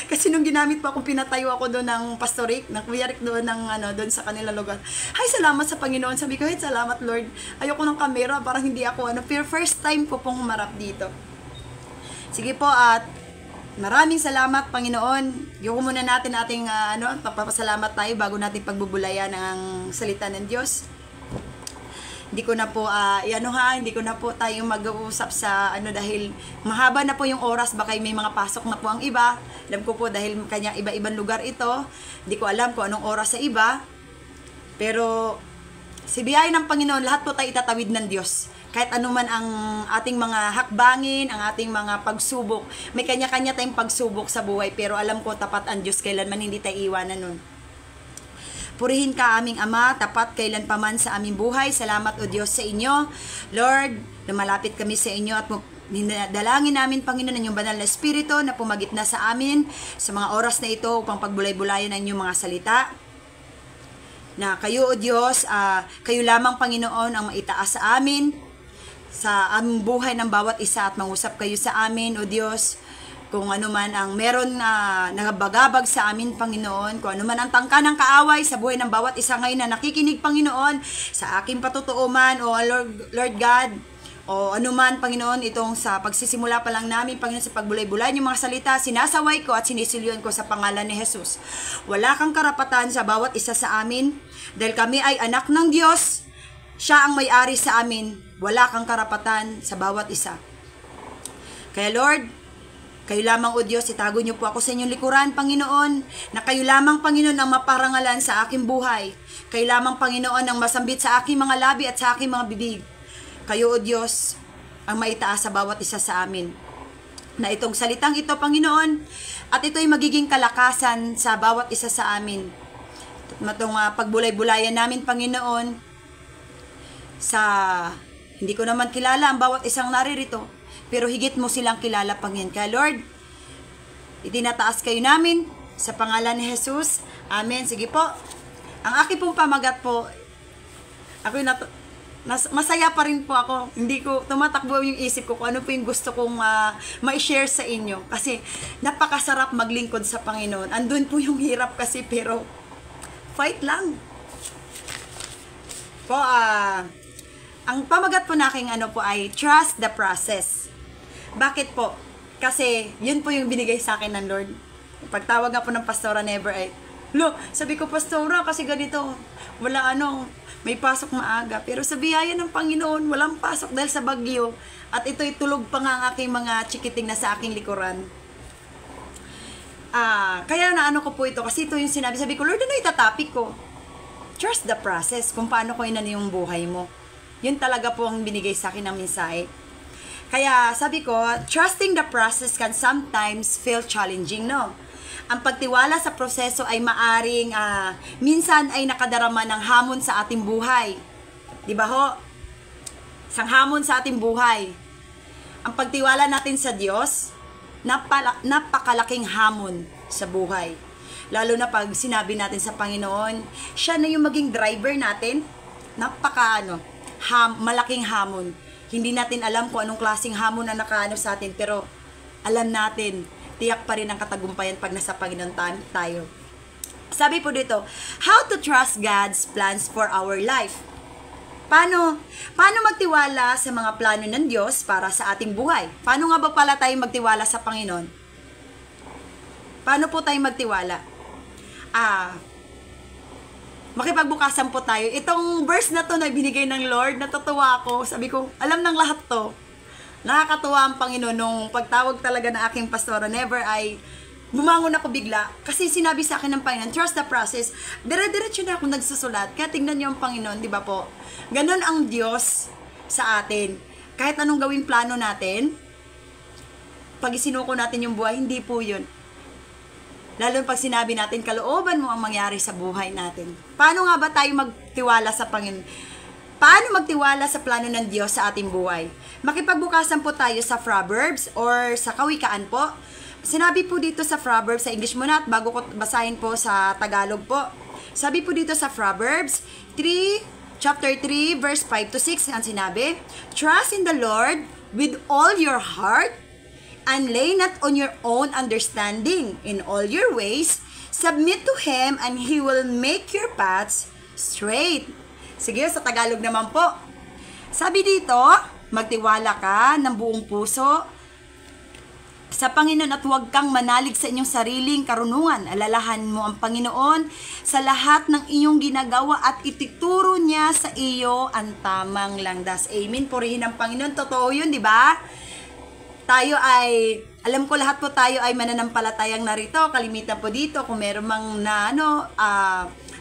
Kasi nung ginamit po ako, pinatayo ako doon ng Pastor Rick, ng Kuya Rick doon, doon sa kanila lugar. Ay, salamat sa Panginoon. Sabi ko, hey, salamat Lord. Ayoko ng camera, parang hindi ako, pero first time ko pong humarap dito. Sige po, at maraming salamat, Panginoon. Yung muna natin ating, papasalamat tayo bago natin pagbubulayan ng salita ng Diyos. Hindi ko na po, hindi ko na po tayo mag-uusap sa, dahil mahaba na po yung oras, baka may mga pasok na po ang iba. Alam ko po, dahil kanyang iba-ibang lugar ito, hindi ko alam kung anong oras sa iba. Pero, si biyaya ng Panginoon, lahat po tayo itatawid ng Diyos. Kahit anuman ang ating mga hakbangin, ang ating mga pagsubok, may kanya-kanya tayong pagsubok sa buhay, pero alam ko tapat ang Diyos, kailanman hindi tayo iwanan nun. Purihin ka aming Ama, tapat kailan paman sa aming buhay. Salamat o Diyos sa inyo. Lord, lumalapit kami sa inyo at dalangin namin, Panginoon, ang inyong banal na Espiritu na pumagit na sa amin sa mga oras na ito upang pagbulay-bulayan ang inyong mga salita. Na kayo o Diyos, kayo lamang, Panginoon, ang maitaas sa amin, sa aming buhay ng bawat isa, at mangusap kayo sa amin, o Diyos, kung ano man ang meron na nagabagabag sa amin, Panginoon, kung ano man ang tangka ng kaaway sa buhay ng bawat isa ngayon na nakikinig, Panginoon, sa aking patutuo man, o Lord God, o ano man, Panginoon, itong sa pagsisimula pa lang namin, Panginoon, sa pagbulay-bulay yung mga salita, sinasaway ko at sinisilyon ko sa pangalan ni Jesus. Wala kang karapatan sa bawat isa sa amin, dahil kami ay anak ng Diyos, siya ang may-ari sa amin, wala kang karapatan sa bawat isa. Kaya Lord, kayo lamang o Diyos, itago niyo po ako sa inyong likuran, Panginoon, na kayo lamang, Panginoon, ang maparangalan sa aking buhay. Kayo lamang, Panginoon, ang masambit sa aking mga labi at sa aking mga bibig. Kayo o Diyos, ang maitaas sa bawat isa sa amin. Na itong salitang ito, Panginoon, at ito'y magiging kalakasan sa bawat isa sa amin. Itong pagbulay-bulayan namin, Panginoon, sa hindi ko naman kilala ang bawat isang naririto, pero higit mo silang kilala, Panginoon. Kaya Lord, itinataas kayo namin sa pangalan ni Jesus. Amen. Sige po. Ang aking pong pamagat po, ako masaya pa rin po ako. Hindi ko tumatakbo yung isip ko kung ano po yung gusto kong ma-share sa inyo. Kasi napakasarap maglingkod sa Panginoon. Andun po yung hirap kasi, pero fight lang. Po, ang pamagat po na aking po ay trust the process. Bakit po? Kasi yun po yung binigay sa akin ng Lord. Pagtawag nga po ng Pastora Never ay, sabi ko, Pastora, kasi ganito, wala may pasok maaga. Pero sa biyaya ng Panginoon, walang pasok dahil sa bagyo. At ito'y tulog pa nga ang aking mga chikiting na sa aking likuran. Kaya ko po ito, kasi ito yung sinabi. Sabi ko, Lord, ano itatapik ko? Trust the process, kung paano ko yung buhay mo. Yun talaga po ang binigay sa akin ng mensahe. Kaya sabi ko, trusting the process can sometimes feel challenging, no? Ang pagtiwala sa proseso ay maaring minsan ay nakadarama ng hamon sa ating buhay. Di ba ho? Isang hamon sa ating buhay. Ang pagtiwala natin sa Diyos, napakalaking hamon sa buhay. Lalo na pag sinabi natin sa Panginoon, siya na yung maging driver natin, malaking hamon. Hindi natin alam kung anong klaseng hamon na nakaano sa atin, pero alam natin, tiyak pa rin ang katagumpayan pag nasa Panginoon tayo. Sabi po dito, how to trust God's plans for our life. Paano magtiwala sa mga plano ng Diyos para sa ating buhay? Paano nga ba pala tayo magtiwala sa Panginoon? Paano po tayo magtiwala? Makipagbukasan po tayo. Itong verse na to na binigay ng Lord, natutuwa ako. Sabi ko, alam ng lahat to. Nakakatuwa ang Panginoon nung pagtawag talaga ng aking Pastora Never ay bumangon ako bigla. Kasi sinabi sa akin ng Panginoon, trust the process. Dire-diretso na ako nagsusulat. Kaya tignan niyo ang Panginoon, di ba po? Ganon ang Diyos sa atin. Kahit anong gawing plano natin, pag isinuko natin yung buhay, hindi po yun. Lalo pag sinabi natin, kalooban mo ang mangyari sa buhay natin. Paano nga ba tayo magtiwala sa Panginoon? Paano magtiwala sa plano ng Diyos sa ating buhay? Makipagbukasan po tayo sa Proverbs or sa Kawikaan po. sinabi po dito sa Proverbs, sa English muna at bago ko basahin po sa Tagalog po. Sabi po dito sa Proverbs chapter 3, verse 5 to 6, ang sinabi, "Trust in the Lord with all your heart, and lay not on your own understanding. In all your ways, submit to Him, and He will make your paths straight." Sige, sa Tagalog naman po. Sabi dito, magtiwala ka ng buong puso sa Panginoon at huwag kang manalig sa inyong sariling karunungan. Alalahan mo ang Panginoon sa lahat ng inyong ginagawa at ituturo niya sa iyo ang tamang landas. Amen. Purihin ang Panginoon. Totoo yun, di ba? Tayo ay, alam ko lahat po tayo ay mananampalatayang narito. Kalimitan po dito kung meron mang na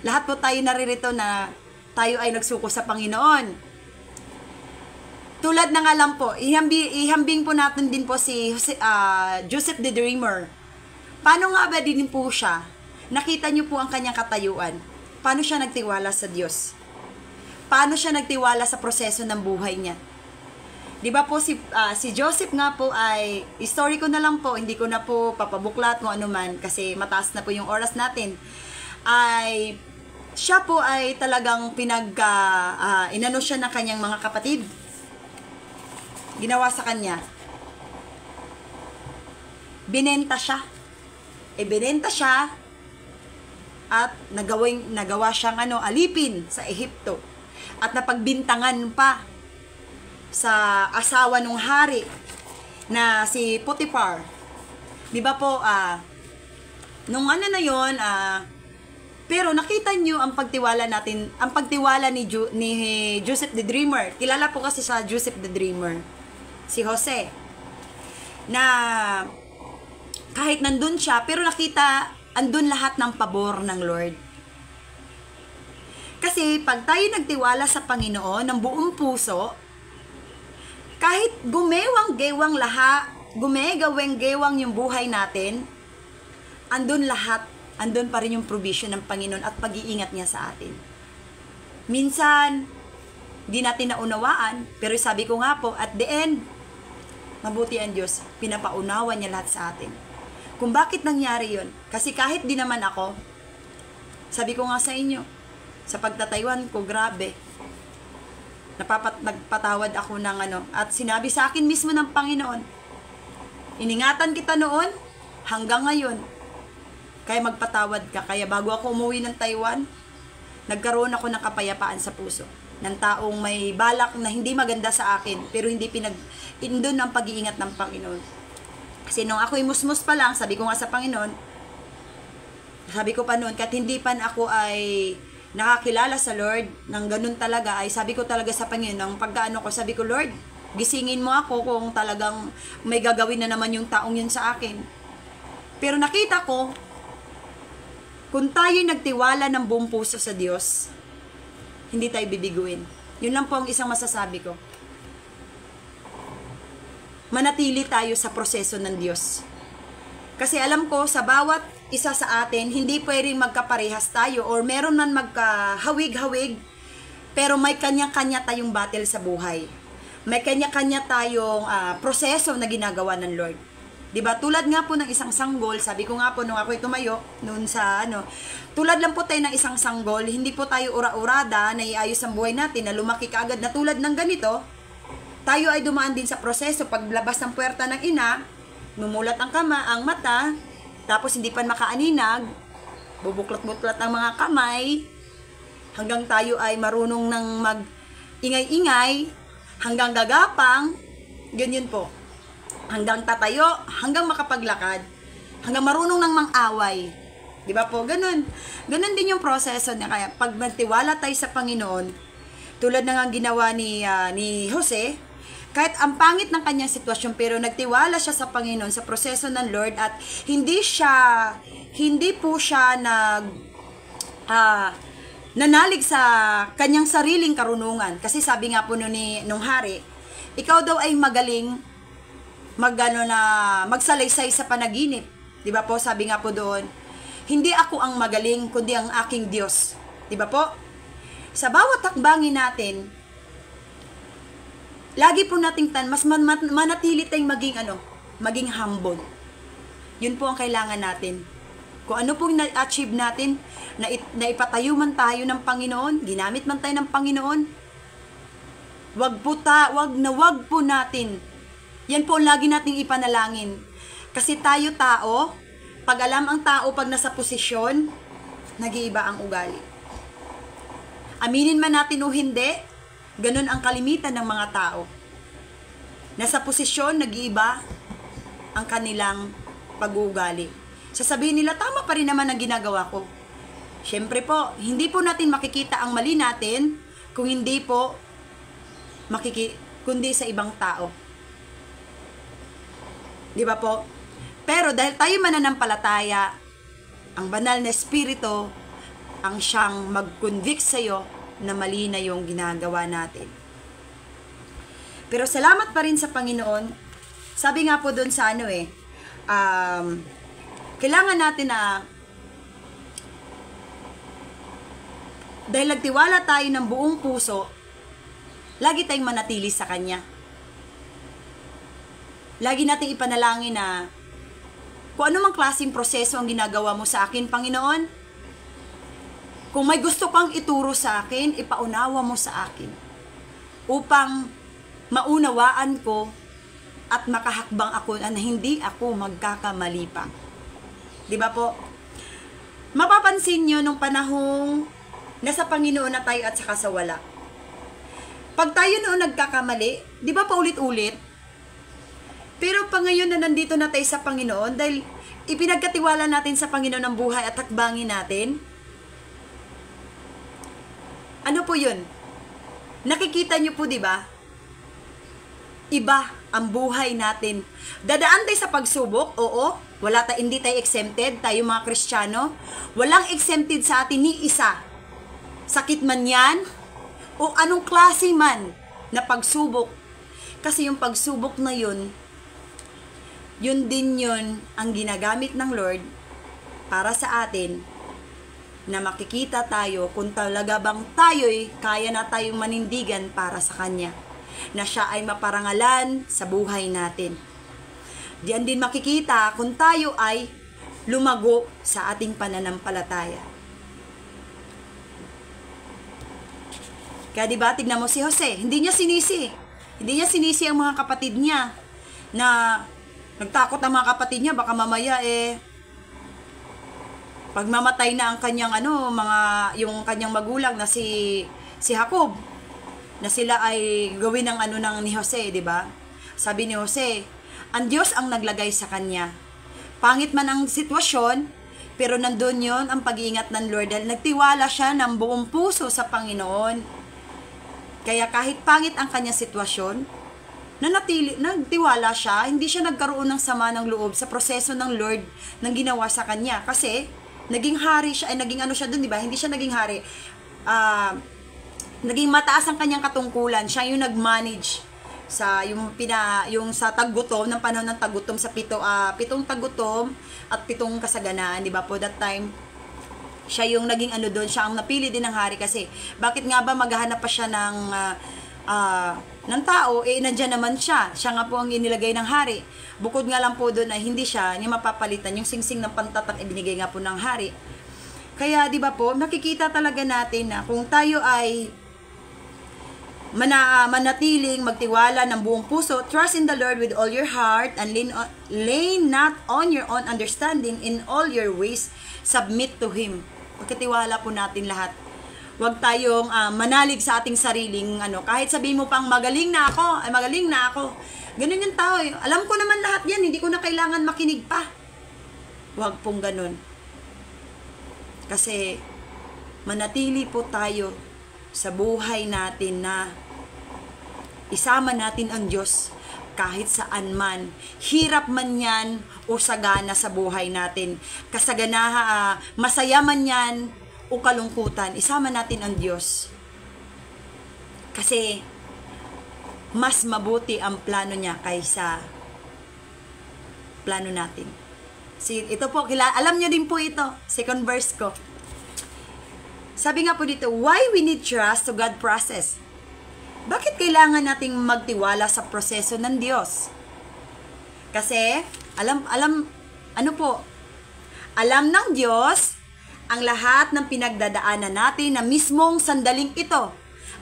lahat po tayo naririto na tayo ay nagsuko sa Panginoon. Tulad na nga lang po, ihambing po natin din po si Joseph the Dreamer. Paano nga ba din po siya? Nakita niyo po ang kanyang katayuan. Paano siya nagtiwala sa Diyos? Paano siya nagtiwala sa proseso ng buhay niya? Di ba po si Joseph nga po ay, story ko na lang po, hindi ko na po papabuklat kung ano man kasi mataas na po yung oras natin. Siya po ay talagang inano siya ng kanyang mga kapatid. Ginawa sa kanya. Binenta siya. Binenta siya at nagawa siyang alipin sa Ehipto. At napagbintangan pa sa asawa ng hari na si Potiphar. Di ba po, nung na yon, pero nakita nyo ang pagtiwala natin, ang pagtiwala ni Joseph the Dreamer. Kilala po kasi sa Joseph the Dreamer si Jose, na kahit nandun siya, pero nakita, andun lahat ng pabor ng Lord. Kasi pag tayo nagtiwala sa Panginoon ng buong puso, kahit gumewang-gewang yung buhay natin, andun lahat, andun pa rin yung provision ng Panginoon at pag-iingat niya sa atin. Minsan, di natin naunawaan, pero sabi ko nga po, at the end, mabuti ang Diyos, pinapaunawa niya lahat sa atin. Kung bakit nangyari yun? Kasi kahit di naman ako, sabi ko nga sa inyo, sa pagtatayuan ko, grabe, nagpatawad ako ng at sinabi sa akin mismo ng Panginoon, iningatan kita noon, hanggang ngayon, kaya magpatawad ka. Kaya bago ako umuwi ng Taiwan, nagkaroon ako ng kapayapaan sa puso ng taong may balak na hindi maganda sa akin, pero hindi indun ang pag-iingat ng Panginoon. Kasi nung ako'y musmus pa lang, sabi ko nga sa Panginoon, sabi ko pa noon, kahit hindi pa ako ay nakakilala sa Lord, ng ganun talaga, ay sabi ko talaga sa Panginoon, nang pagkaano ko, sabi ko, Lord, gisingin mo ako kung talagang may gagawin na naman yung taong yun sa akin. Pero nakita ko, kung tayo nagtiwala ng buong puso sa Diyos, hindi tayo bibiguin. Yun lang po ang isang masasabi ko. Manatili tayo sa proseso ng Diyos. Kasi alam ko, sa bawat isa sa atin, hindi pwedeng magkaparehas tayo or meron man magkahawig-hawig, pero may kanya-kanya tayong battle sa buhay. May kanya-kanya tayong proseso na ginagawa ng Lord. Diba? Tulad nga po ng isang sanggol, sabi ko nga po nung ako'y tumayo, noon sa tulad lang po tayo ng isang sanggol, hindi po tayo ura-urada na iayos ang buhay natin, na lumaki kaagad na tulad ng ganito, tayo ay dumaan din sa proseso. Paglabas ng puwerta ng ina, numulat ang mata, tapos hindi pa makaaninag, bubuklat-buklat ang mga kamay, hanggang tayo ay marunong ng mag-ingay-ingay, hanggang gagapang, ganyan po. Hanggang tatayo, hanggang makapaglakad, hanggang marunong ng mang-away. Di ba po? Ganun. Ganun din yung proseso niya. Kaya pag magtiwala tayo sa Panginoon, tulad na nga ginawa ni Jose, kahit ang pangit ng kanyang sitwasyon, pero nagtiwala siya sa Panginoon sa proseso ng Lord at hindi po siya nanalig sa kanyang sariling karunungan. Kasi sabi nga po nung hari, ikaw daw ay magaling magsalaysay sa panaginip. Di ba po? Sabi nga po doon, hindi ako ang magaling, kundi ang aking Diyos. Di ba po? Sa bawat hakbangin natin, lagi po nating mas manatili tayong maging humble. Yun po ang kailangan natin. Kung ano pong na-achieve natin, na ipatayo man tayo ng Panginoon, ginamit man tayo ng Panginoon, wag po natin. Yan po ang lagi nating ipanalangin. Kasi tayo tao, pag alam ang tao, pag nasa posisyon, nag-iiba ang ugali. Aminin man natin o hindi, ganun ang kalimitan ng mga tao. Nasa posisyon, nag-iiba ang kanilang pag-uugali. Sasabihin nila, tama pa rin naman ang ginagawa ko. Siyempre po, hindi po natin makikita ang mali natin kung hindi po kundi sa ibang tao. Di ba po? Pero dahil tayo mananampalataya, ang banal na espiritu ang siyang mag-convict sa'yo na mali na yung ginagawa natin. Pero salamat pa rin sa Panginoon. Sabi nga po doon sa kailangan natin na dahil nagtiwala tayo ng buong puso, lagi tayong manatili sa Kanya. Lagi nating ipanalangin na kung ano mang klaseng proseso ang ginagawa mo sa akin, Panginoon, kung may gusto kang ituro sa akin, ipaunawa mo sa akin upang maunawaan ko at makahakbang ako na hindi ako magkakamali pa. Di ba po? Mapapansin nyo nung panahong nasa Panginoon na tayo at saka sa wala. Pag tayo noon nagkakamali, di ba paulit-ulit? Pero pa ngayon na nandito na tayo sa Panginoon, dahil ipinagkatiwala natin sa Panginoon ang buhay at hakbangin natin, ano po yun? Nakikita nyo po, di ba? Iba ang buhay natin. Dadaan tayo sa pagsubok, oo. Hindi tayo exempted, tayo mga Kristiyano. Walang exempted sa atin ni isa. Sakit man yan, o anong klase man na pagsubok. Kasi yung pagsubok na yun din yun ang ginagamit ng Lord para sa atin na makikita tayo kung talaga bang tayo'y kaya na tayong manindigan para sa Kanya. Na siya ay maparangalan sa buhay natin. Diyan din makikita kung tayo ay lumago sa ating pananampalataya. Kaya diba, tignan mo si Jose, hindi niya sinisi. Hindi niya sinisi ang mga kapatid niya na nagtakot ang mga kapatid niya, baka mamaya pag mamatay na ang kanyang yung kanyang magulang na si Jacob, na sila ay gawin ng ni Jose, di ba? Sabi ni Jose, ang Diyos ang naglagay sa kanya. Pangit man ang sitwasyon, pero nandun yon ang pag-iingat ng Lord dahil nagtiwala siya ng buong puso sa Panginoon. Kaya kahit pangit ang kanyang sitwasyon, nagtiwala siya, hindi siya nagkaroon ng sama ng loob sa proseso ng Lord nang ginawa sa kanya. Kasi, naging hari siya, naging siya dun, di ba? Hindi siya naging hari. Naging mataas ang kanyang katungkulan. Siya yung nag-manage sa yung sa taggutom ng panahon ng taggutom sa pitong taggutom at 7 kasaganaan, di ba po that time siya yung naging doon, siya ang napili din ng hari kasi bakit nga ba maghahanap pa siya ng tao, nandiyan naman siya nga po ang inilagay ng hari. Bukod nga lang po doon ay hindi siya ni mapapalitan yung singsing ng pantatag ibinigay nga po ng hari. Kaya di ba po nakikita talaga natin na kung tayo ay manatiling magtiwala ng buong puso, trust in the Lord with all your heart and lean not on your own understanding, in all your ways submit to Him. Pagkatiwala po natin lahat. Huwag tayong manalig sa ating sariling kahit sabihin mo pang magaling na ako. Ganun yung tao. Alam ko naman lahat yan, hindi ko na kailangan makinig pa. Huwag pong ganun. Kasi manatili po tayo sa buhay natin na isama natin ang Diyos kahit saan man. Hirap man yan o sagana sa buhay natin. Kasaganaha, masaya man yan o kalungkutan. Isama natin ang Diyos. Kasi mas mabuti ang plano niya kaysa plano natin. Ito po, alam niyo din po ito. Second verse ko. Sabi nga po dito, why we need trust to God process? Bakit kailangan nating magtiwala sa proseso ng Diyos? Kasi, Ano po? Alam ng Diyos ang lahat ng pinagdadaanan natin na mismong sandaling ito.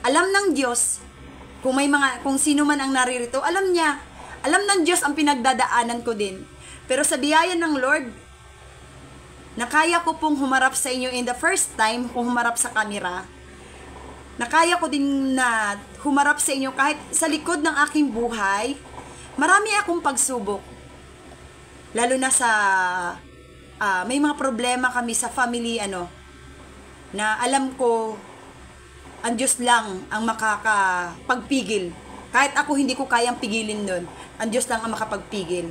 Alam ng Diyos, kung sino man ang naririto, alam niya. Alam ng Diyos ang pinagdadaanan ko din. Pero sa biyaya ng Lord, na kaya ko pong humarap sa inyo in the first time, kung humarap sa camera, na kaya ko din na humarap sa inyo kahit sa likod ng aking buhay, marami akong pagsubok. Lalo na sa, may mga problema kami sa family, na alam ko, ang Diyos lang ang makakapagpigil. Kahit ako hindi ko kayang pigilin nun, ang Diyos lang ang makapagpigil.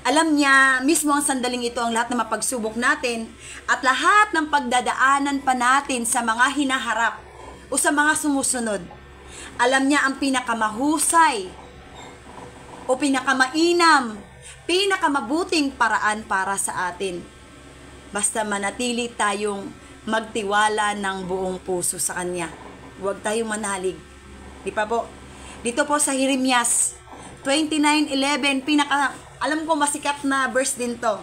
Alam niya mismo ang sandaling ito ang lahat ng mapagsubok natin at lahat ng pagdadaanan pa natin sa mga hinaharap o sa mga sumusunod. Alam niya ang pinakamahusay o pinakamainam, pinakamabuting paraan para sa atin. Basta manatili tayong magtiwala ng buong puso sa Kanya. Huwag tayong manalig. Di pa po? Dito po sa Jeremias 29:11, alam ko masikat na verse din to.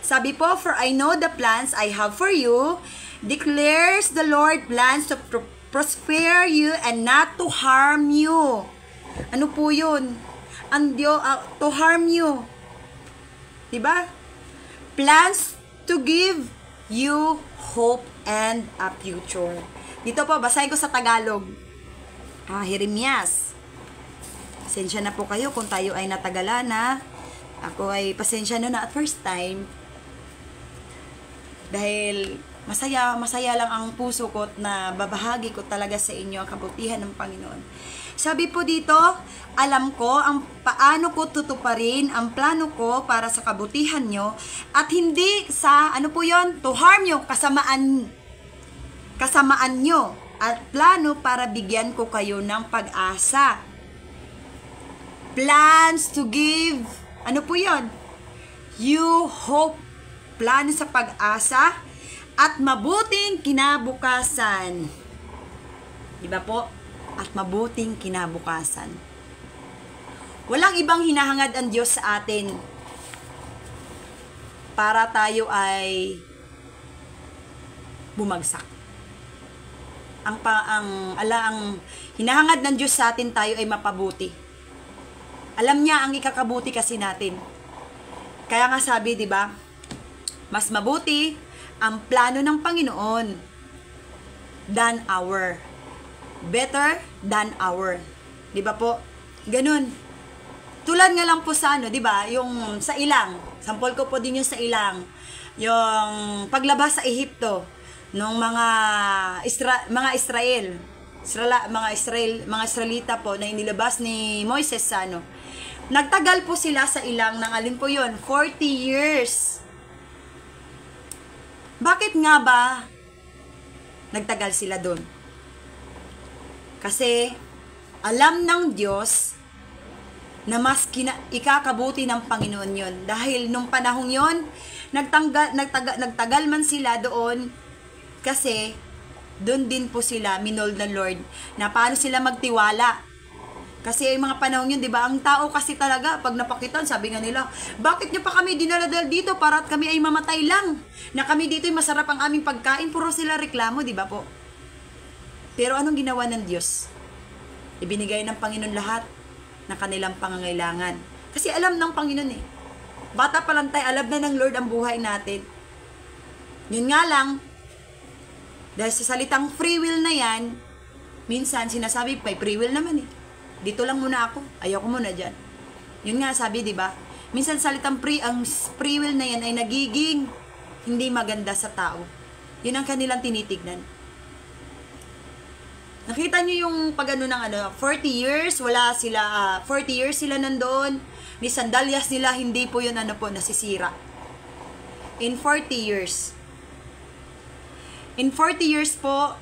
Sabi po, for I know the plans I have for you, declares the Lord, plans to prosper you and not to harm you. Ano po yun? To harm you. Diba? Plans to give you hope and a future. Dito po, basahin ko sa Tagalog. Jeremias. Pasensya na po kayo kung tayo ay natagalan na. Ako ay pasensya na at first time. Dahil masaya lang ang puso ko na babahagi ko talaga sa inyo ang kabutihan ng Panginoon. Sabi po dito, alam ko ang paano ko tutuparin ang plano ko para sa kabutihan nyo at hindi sa, to harm nyo, kasamaan nyo at plano para bigyan ko kayo ng pag-asa. Plans to give, you hope, plano sa pag-asa at mabuting kinabukasan. Diba po? At mabuting kinabukasan. Walang ibang hinahangad ang Diyos sa atin para tayo ay bumagsak. Ang hinahangad ng Diyos sa atin tayo ay mapabuti. Alam niya ang ikakabuti kasi natin. Kaya nga sabi, 'di ba? Mas mabuti ang plano ng Panginoon than our. Better than our. 'Di ba po? Ganun. Tulad nga lang po sa 'di ba? Yung sa ilang. Sample ko po din yung sa ilang. Yung paglabas sa Ehipto nung mga Israelita po na inilabas ni Moises sa Nagtagal po sila sa ilang ng alin po yun? 40 years. Bakit nga ba nagtagal sila doon? Kasi alam ng Diyos na mas ikakabuti ng Panginoon yun. Dahil nung panahong yun, nagtagal man sila doon kasi doon din po sila minold ng Lord na paano sila magtiwala. Kasi yung mga panahon yun, di ba? Ang tao kasi talaga, pag napakitan, sabi nga nila, bakit nyo pa kami dinaladal dito para at kami ay mamatay lang? Na kami dito ay masarap ang aming pagkain, puro sila reklamo, di ba po? Pero anong ginawa ng Diyos? Ibinigay ng Panginoon lahat ng kanilang pangangailangan. Kasi alam ng Panginoon Bata pa lang tayo, alam na ng Lord ang buhay natin. Yun nga lang, dahil sa salitang free will na yan, minsan sinasabi, may free will naman Dito lang muna ako. Ayoko muna dyan. Yun nga sabi, di ba? Minsan salitang ang free will na yan ay nagiging hindi maganda sa tao. Yun ang kanilang tinitignan. Nakita nyo yung pag 40 years, wala sila, 40 years sila nandoon. Ni sandalyas nila, hindi po yun nasisira. In 40 years. In 40 years po,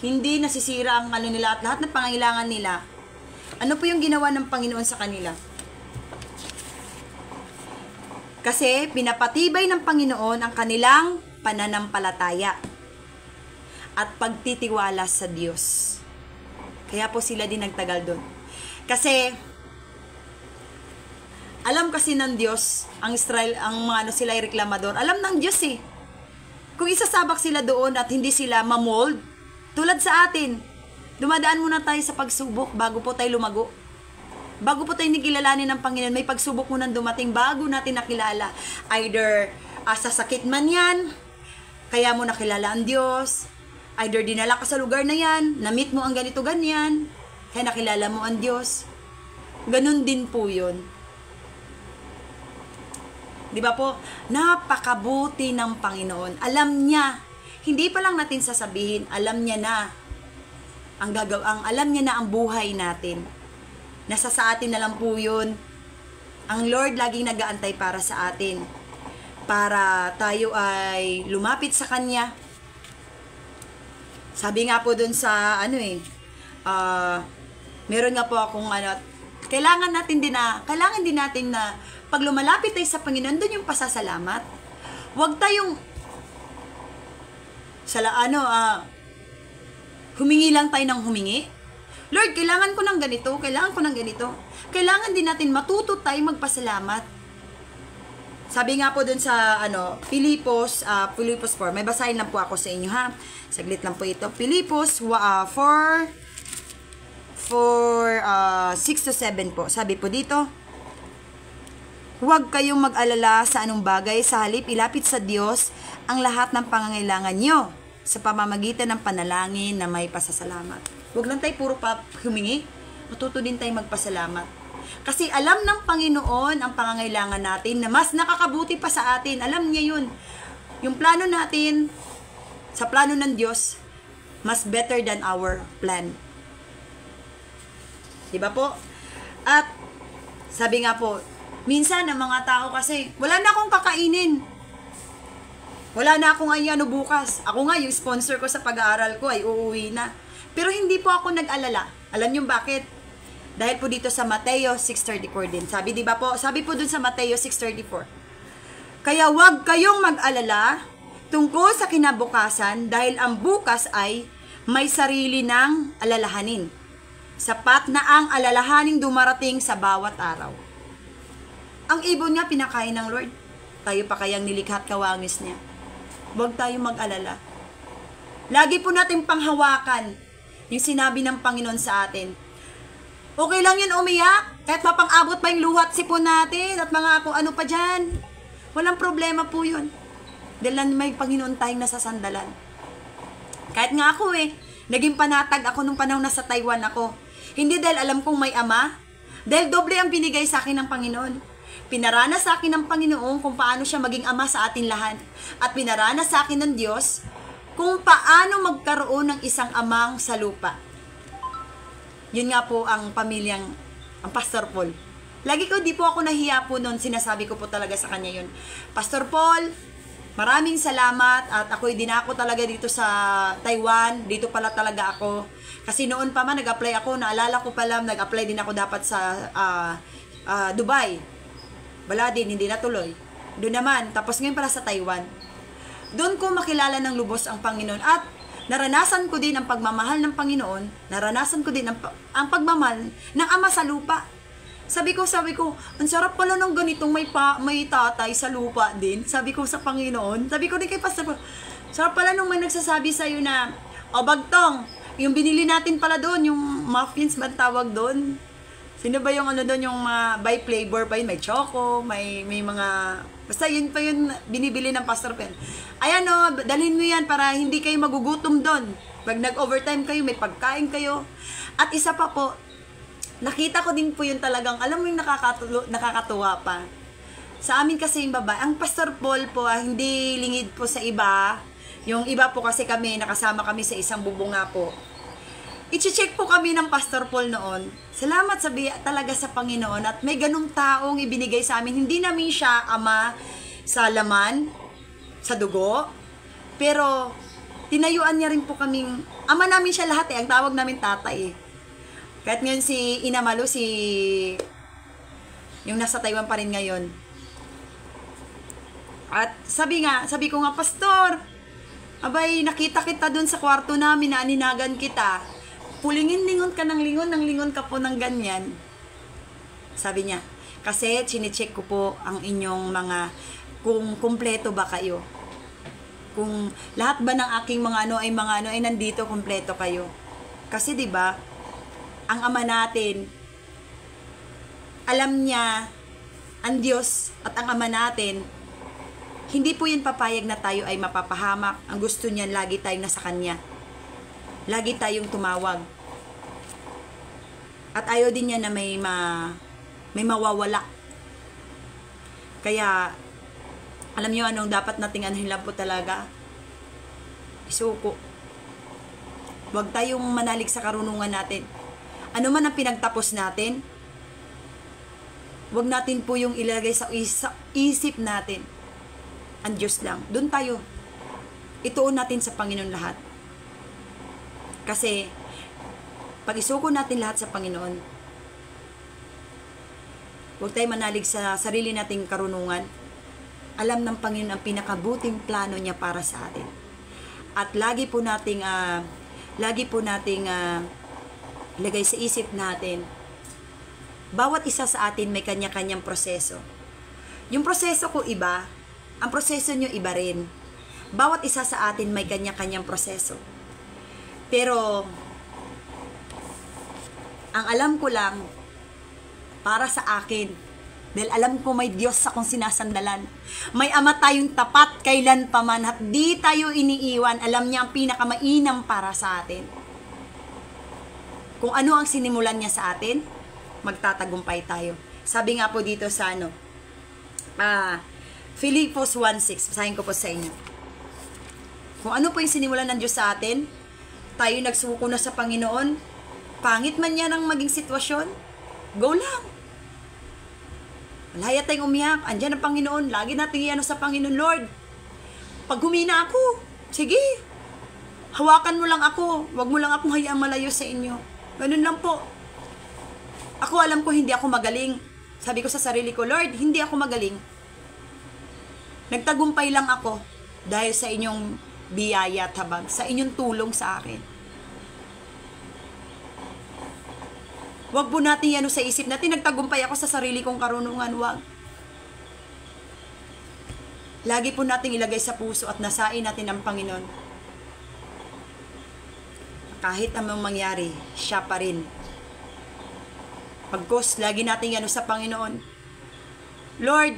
hindi nasisira ang nila at lahat ng pangangailangan nila. Ano po yung ginawa ng Panginoon sa kanila? Kasi pinapatibay ng Panginoon ang kanilang pananampalataya at pagtitiwala sa Diyos. Kaya po sila din nagtagal doon. Kasi Alam kasi ng Diyos, ang Israel, ang mga ano sila ay reklamador. Alam ng Diyos eh. Kung isasabak sila doon at hindi sila mamold, tulad sa atin, dumadaan muna tayo sa pagsubok bago po tayo lumago. Bago po tayo nakilalanin ng Panginoon, may pagsubok munang dumating bago natin nakilala. Either sa sakit man yan, kaya mo nakilala ang Diyos. Either dinala ka sa lugar na yan, na-meet mo ang ganito ganyan, kaya nakilala mo ang Diyos. Ganun din po yun. Di ba po? Napakabuti ng Panginoon. Alam niya, hindi pa lang natin sasabihin, alam niya na alam niya na ang buhay natin. Nasa sa atin na lang po yun. Ang Lord laging nag-aantay para sa atin. Para tayo ay lumapit sa Kanya. Sabi nga po dun sa, meron nga po akong, kailangan din natin na, pag lumalapit tayo sa Panginoon, dun yung pasasalamat. Huwag tayong, humingi lang tayo ng humingi. Lord, kailangan ko ng ganito, kailangan ko ng ganito. Kailangan din natin matuto tayo magpasalamat. Sabi nga po dun sa Filipos 4. May basahin lang po ako sa inyo ha. Saglit lang po ito. Filipos 4 6 to 7 po. Sabi po dito, huwag kayong mag-alala sa anong bagay, sa halip ilapit sa Diyos ang lahat ng pangangailangan nyo sa pamamagitan ng panalangin na may pasasalamat. Huwag lang tayo puro humingi. Matuto din tayo magpasalamat. Kasi alam ng Panginoon ang pangangailangan natin na mas nakakabuti pa sa atin. Alam niya yun. Yung plano natin, sa plano ng Diyos, mas better than our plan. Diba po? At sabi nga po, minsan ang mga tao kasi, wala na akong kakainin. Wala na akong bukas. Ako nga, yung sponsor ko sa pag-aaral ko ay uuwi na. Pero hindi po ako nag-alala. Alam niyo bakit? Dahil po dito sa Mateo 6:34 din. Sabi po dun sa Mateo 6:34. Kaya huwag kayong mag-alala tungkol sa kinabukasan dahil ang bukas ay may sarili ng alalahanin. Sapat na ang alalahaning dumarating sa bawat araw. Ang ibon nga pinakain ng Lord. Tayo pa kayang nilikha at kawangis niya. Huwag tayong mag-alala. Lagi po natin panghawakan yung sinabi ng Panginoon sa atin. Okay lang yun umiyak, kahit mapang-abot pa yung luhat sipon natin at mga kung ano pa dyan. Walang problema po yun. Dahil may Panginoon tayong nasasandalan. Kahit nga ako naging panatag ako nung panahon nasa Taiwan ako. Hindi dahil alam kong may ama, dahil doble ang binigay sa akin ng Panginoon. Pinarana sa akin ng Panginoon kung paano siya maging ama sa atin lahat. At pinarana sa akin ng Diyos kung paano magkaroon ng isang amang sa lupa. Yun nga po ang pamilyang, ang Pastor Paul. Lagi ko, di po ako nahiya po noon, sinasabi ko po talaga sa kanya yun. Pastor Paul, maraming salamat at ako'y dinako talaga dito sa Taiwan, dito pala talaga ako. Kasi noon pa man, nag-apply ako, naalala ko pala, nag-apply din ako dapat sa Dubai. Wala din, hindi natuloy. Doon naman, tapos ngayon pala sa Taiwan. Doon ko makilala ng lubos ang Panginoon at naranasan ko din ang pagmamahal ng Panginoon, naranasan ko din ang pagmamahal ng Ama sa lupa. Sabi ko, ang sarap pala ng ganitong may tatay sa lupa din. Sabi ko sa Panginoon, sabi ko din kay Pastor, sarap pala nung may nagsasabi sa'yo na, bagtong, yung binili natin pala doon, yung muffins ba tawag doon? Sino ba yung doon, yung by flavor pa yun, may choco, may mga, basta yun pa yun binibili ng Pastor Pen. Ayan dalhin mo yan para hindi kayo magugutom doon. Pag nag-overtime kayo, may pagkain kayo. At isa pa po, nakita ko din po yun talagang, alam mo yung nakakatuwa pa. Sa amin kasi yung babae, ang Pastor Paul po, hindi lingid po sa iba. Yung iba po kasi kami, nakasama kami sa isang bubunga po. I-check po kami ng Pastor Paul noon. Salamat talaga sa Panginoon at may ganung taong ibinigay sa amin. Hindi namin siya ama sa laman, sa dugo, pero tinayuan niya rin po kaming, ama namin siya lahat ang tawag namin tatay. Kahit ngayon si Inamalo, yung nasa Taiwan pa rin ngayon. At sabi ko nga, Pastor, abay, nakita kita dun sa kwarto namin, naaninagan kita. Pulingin lingon ka ng lingon ka po ng ganyan. Sabi niya, Kasi chinecheck ko po ang inyong mga, kung kumpleto ba kayo. Kung lahat ba ng aking mga ano ay nandito, kumpleto kayo. Kasi 'di ba, ang Ama natin, alam niya, ang Diyos at ang Ama natin, hindi po yan papayag na tayo ay mapapahamak. Ang gusto niyan, lagi tayong nasa Kanya. Lagi tayong tumawag. At ayaw din niya na may mawawala. Kaya, alam niyo anong dapat nating anuhin lang po talaga? Isuko. Huwag tayong manalig sa karunungan natin. Ano man ang pinagtapos natin, huwag natin po yung ilagay sa isip natin. Ang Diyos lang. Doon tayo. Ituon natin sa Panginoon lahat. Kasi, pag isuko natin lahat sa Panginoon, huwag tayo manalig sa sarili nating karunungan. Alam ng Panginoon ang pinakabuting plano niya para sa atin. At lagi po nating ilagay sa isip natin, bawat isa sa atin may kanya-kanyang proseso. Yung proseso ko iba, ang proseso nyo iba rin. Bawat isa sa atin may kanya-kanyang proseso. Pero, ang alam ko lang, para sa akin, dahil alam ko may Diyos sa akong sinasandalan. May Ama tayong tapat kailan pa man at di tayo iniiwan. Alam niya ang pinakamainam para sa atin. Kung ano ang sinimulan niya sa atin, magtatagumpay tayo. Sabi nga po dito sa Filipos 1:6. Basahin ko po sa inyo. Kung ano po yung sinimulan ng Diyos sa atin, tayo nagsuko na sa Panginoon, pangit man yan ang maging sitwasyon, go lang. Malaya tayong umiyak, andyan ang Panginoon, lagi natin iano sa Panginoon, Lord. Pag humina ako, sige, hawakan mo lang ako, wag mo lang akong hayaan malayo sa inyo. Ganun lang po. Ako alam ko hindi ako magaling. Sabi ko sa sarili ko, Lord, hindi ako magaling. Nagtagumpay lang ako dahil sa inyong biyaya at habag, sa inyong tulong sa akin. Wag po natin yan sa isip natin, nagtagumpay ako sa sarili kong karunungan, wag. Lagi po natin ilagay sa puso at nasain natin ang Panginoon. Kahit anong mangyari, siya pa rin. Pagkos, lagi natin yan sa Panginoon. Lord,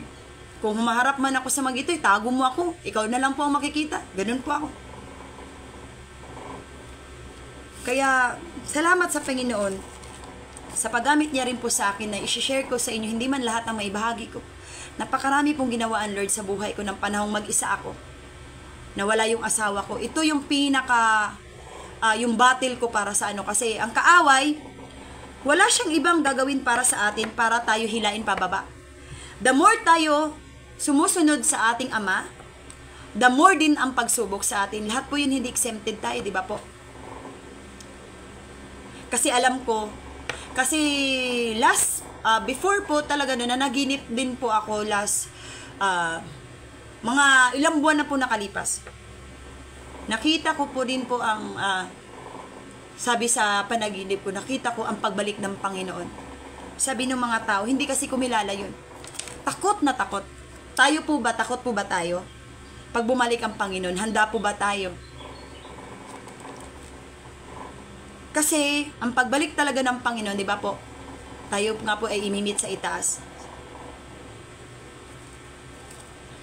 kung humaharap man ako sa mga ito, tago mo ako. Ikaw na lang po ang makikita. Ganun po ako. Kaya, salamat sa Panginoon sa paggamit niya rin po sa akin na i-share ko sa inyo, hindi man lahat ang maibahagi ko. Napakarami pong ginawaan, Lord, sa buhay ko ng panahong mag-isa ako. Nawala yung asawa ko. Ito yung yung battle ko para sa kasi ang kaaway, wala siyang ibang gagawin para sa atin para tayo hilain pababa. The more tayo sumusunod sa ating Ama, the more din ang pagsubok sa atin. Lahat po yun hindi exempted tayo, di ba po? Kasi alam ko, before po talaga nanaginip din po ako mga ilang buwan na po nakalipas. Nakita ko po din po ang, sabi sa panaginip ko, nakita ko ang pagbalik ng Panginoon. Sabi ng mga tao, hindi kasi kumilala yun. Takot na takot. Tayo po ba, takot po ba tayo? Pag bumalik ang Panginoon, handa po ba tayo? Kasi, ang pagbalik talaga ng Panginoon, di ba po? Tayo nga po ay imimit sa itaas.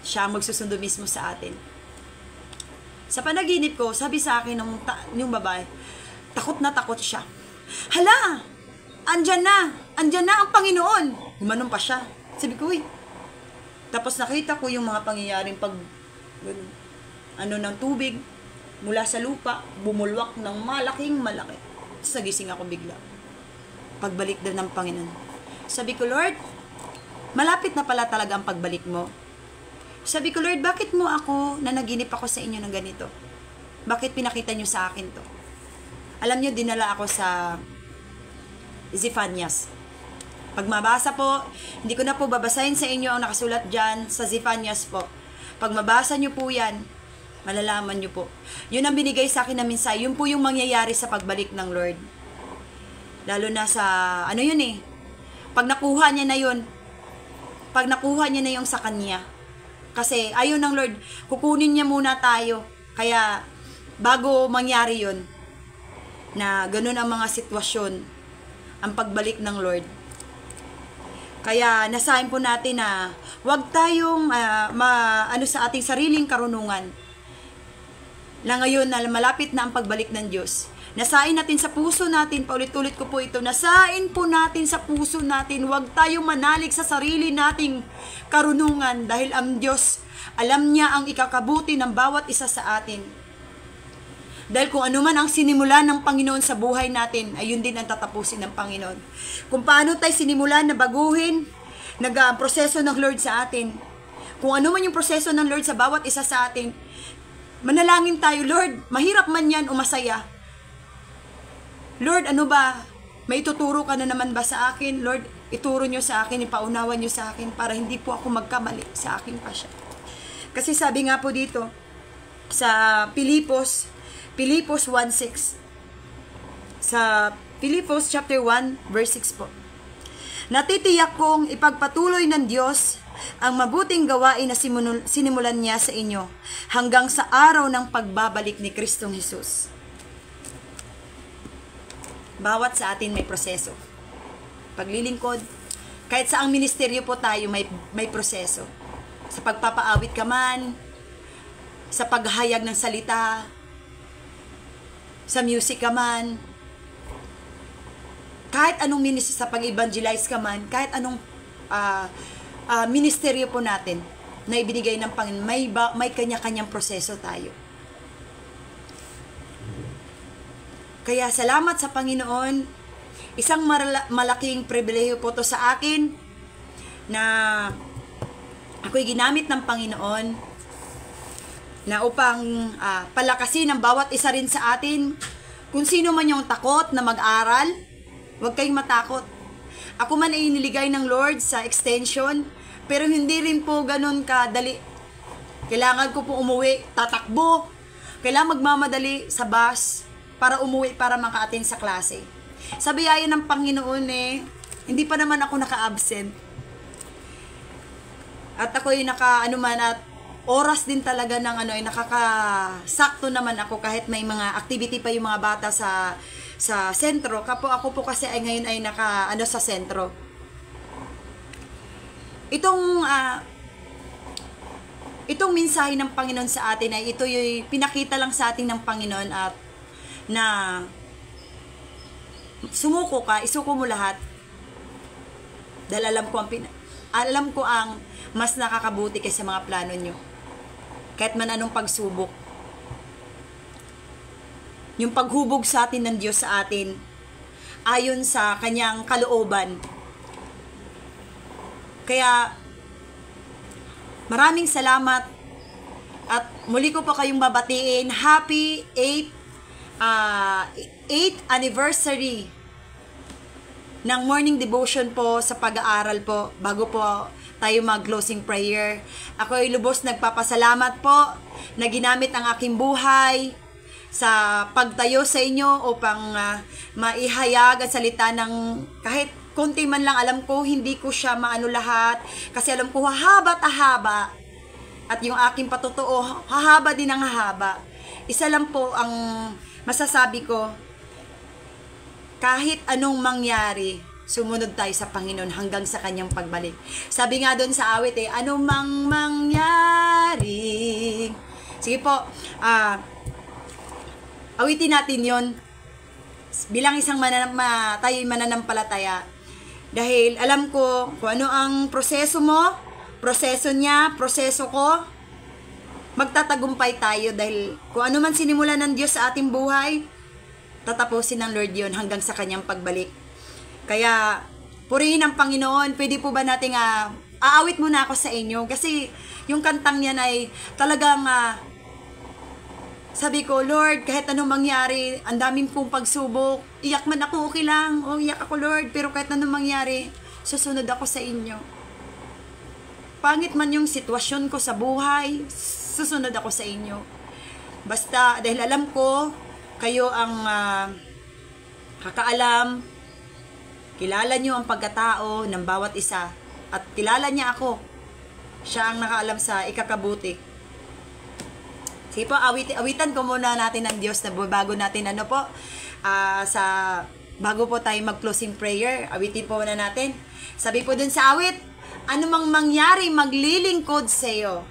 Siya magsusundo mismo sa atin. Sa panaginip ko, sabi sa akin ng babae, takot na takot siya. Hala! Andyan na ang Panginoon! Gumanon pa siya. Sabi ko, Tapos nakita ko yung mga pangyayaring ng tubig, mula sa lupa, bumulwak ng malaki. Sagising ako bigla. Pagbalik din ng Panginoon. Sabi ko, Lord, malapit na pala talaga ang pagbalik mo. Sabi ko, Lord, bakit mo ako, nanaginip ako sa inyo ng ganito? Bakit pinakita nyo sa akin to? Alam nyo, dinala ako sa Zephanias. Pag mabasa po, hindi ko na po babasahin sa inyo ang nakasulat dyan sa Zephanias po. Pag mabasa nyo po yan, malalaman nyo po. Yun ang binigay sa akin na minsay. Yun po yung mangyayari sa pagbalik ng Lord. Lalo na sa, pag nakuha niya na yun, pag nakuha niya na yung sa kanya. Kasi ayaw ng Lord, kukunin niya muna tayo. Kaya bago mangyari yun, na ganun ang mga sitwasyon, ang pagbalik ng Lord. Kaya nasahin po natin na huwag tayong sa ating sariling karunungan na ngayon na malapit na ang pagbalik ng Diyos. Nasain natin sa puso natin, paulit-ulit ko po ito, nasain po natin sa puso natin, huwag tayong manalig sa sarili nating karunungan dahil ang Diyos, alam niya ang ikakabuti ng bawat isa sa atin. Dahil kung ano man ang sinimulan ng Panginoon sa buhay natin, ay yun din ang tatapusin ng Panginoon. Kung paano tayo sinimulan na baguhin, proseso ng Lord sa atin, kung ano man yung proseso ng Lord sa bawat isa sa atin, manalangin tayo, Lord, mahirap man yan o masaya. Lord, ano ba? May tuturo ka na naman ba sa akin? Lord, ituro nyo sa akin, ipaunawan nyo sa akin para hindi po ako magkamali sa aking pasya. Kasi sabi nga po dito, sa Pilipos 1:6. Sa Pilipos chapter 1, verse 6 po. Natitiyak kong ipagpatuloy ng Diyos ang mabuting gawain na sinimulan niya sa inyo hanggang sa araw ng pagbabalik ni Kristong Jesus. Bawat sa atin may proseso. Paglilingkod, kahit sa ang ministeryo po tayo may proseso. Sa pagpapaawit ka man, sa paghayag ng salita, sa music ka man, kahit anong ministry, sa pag-evangelize ka man, kahit anong ministeryo po natin na ibinigay ng Panginoon, may kanya-kanyang proseso tayo. Kaya salamat sa Panginoon, isang malaking pribilehiyo po to sa akin na ako'y ginamit ng Panginoon na upang palakasin ang bawat isa rin sa atin. Kung sino man yung takot na mag-aral, huwag kayong matakot. Ako man ay iniligay ng Lord sa extension, pero hindi rin po ganun kadali. Kailangan ko po umuwi, tatakbo. Kailangan magmamadali sa bus para umuwi para maka-attend sa klase. Sa biyaya ng Panginoon hindi pa naman ako naka-absent. At ako'y at oras din talaga ng nakakasakto naman ako kahit may mga activity pa yung mga bata sa sentro. Ako po kasi ay ngayon ay sa sentro. Itong mensahe ng Panginoon sa atin ay ito yung pinakita lang sa atin ng Panginoon at na sumuko ka, isuko mo lahat. Dahil alam ko ang mas nakakabuti kaysa mga plano nyo. Kahit man anong pagsubok. Yung paghubog sa atin ng Diyos sa atin, ayon sa kanyang kalooban. Kaya, maraming salamat at muli ko pa kayong babatiin. Happy 8th anniversary ng morning devotion po sa pag-aaral po bago po tayo mag-closing prayer. Ako ay lubos nagpapasalamat po na ginamit ang aking buhay sa pagtayo sa inyo upang maihayag ang salita ng kahit konti man lang. Alam ko hindi ko siya maano lahat kasi alam ko hahaba't hahaba at yung aking patotoo hahaba din ang hahaba. Isa lang po ang masasabi ko, kahit anong mangyari, sumunod tayo sa Panginoon hanggang sa kanyang pagbalik. Sabi nga doon sa awit anong mangyari. Sige po, awitin natin yon bilang isang tayo'y mananampalataya. Dahil alam ko kung ano ang proseso mo, proseso niya, proseso ko, magtatagumpay tayo dahil kung ano man sinimulan ng Diyos sa ating buhay, tatapusin ng Lord yon hanggang sa kanyang pagbalik. Kaya, purihin ang Panginoon. Pwede po ba nating aawit muna ako sa inyo? Kasi yung kantang yan ay talagang sabi ko, Lord, kahit anong mangyari, ang daming pong pagsubok, iyak man ako, okay lang. O, iyak ako, Lord, pero kahit anong mangyari, susunod ako sa inyo. Pangit man yung sitwasyon ko sa buhay, susunod ako sa inyo. Basta, dahil alam ko, kayo ang kakaalam, kilala nyo ang pagkatao ng bawat isa, at kilala niya ako. Siya ang nakaalam sa ikakabuti. Sige po, awitan ko muna natin ang Diyos na bago natin bago po tayo mag-closing prayer. Awitin po muna natin. Sabi po dun sa awit, anumang mangyari, maglilingkod sa iyo.